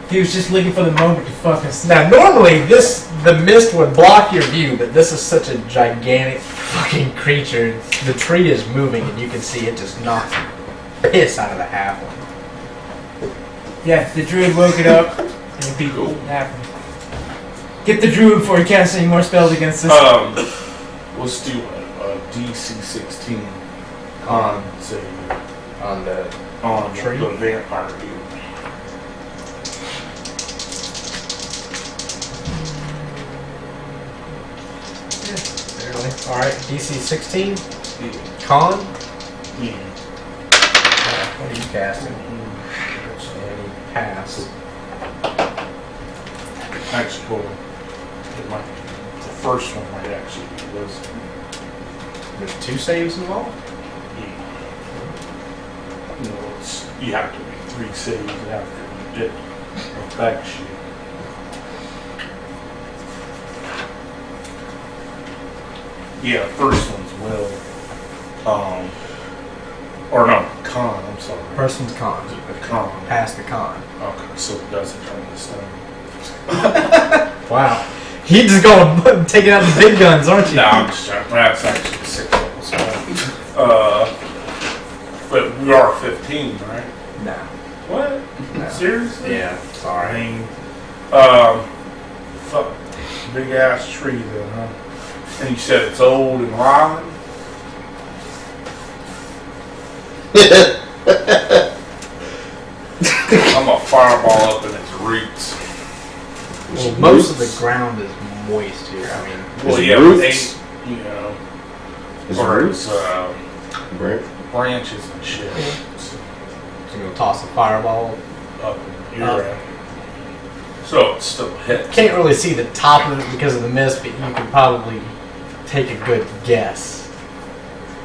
He was just looking for the moment to fuck us. Now normally the mist would block your view, but this is such a gigantic fucking creature. The tree is moving and you can see it just knock the piss out of the halfling. Yeah, the druid woke it up and it beat what happened. Get the druid before he casts any more spells against us. Let's do a DC 16 on say On the on Tree? the vampire dude. Alright, DC 16. Yeah. Con? Yeah. What are you casting? And he passed. Actually, hold on. It might, the first one might actually be wisdom. There's 2 saves involved? Yeah. No, you have to make 3 saves after you did effect shit. Yeah, first one's will. Or no, con, I'm sorry. First one's con. The con. Pass the con. Okay, so it doesn't turn the stone. Wow. You just going taking out the big guns, aren't you? No, I'm just joking. That's actually 6 level spell. But we are 15, right? No. What? No. Seriously? Yeah, I sorry. mean, fuck, big ass tree then, huh? And you said it's old and rotten? I'm gonna fireball up in its roots. Well, most of the ground is moist here. I mean, Well, Its yeah, roots? you know, It's or roots. its Right. branches and shit. so you're gonna toss a fireball. Up in your end. So it's still hit. Can't really see the top of it because of the mist, but you can probably take a good guess.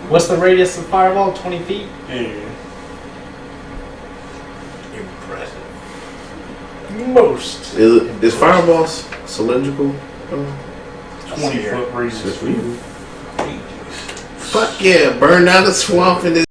What's the radius of fireball? 20 feet? Yeah. Impressive. Most. Is fireballs cylindrical? 20-foot radius. Fuck yeah, burn down the swamp in this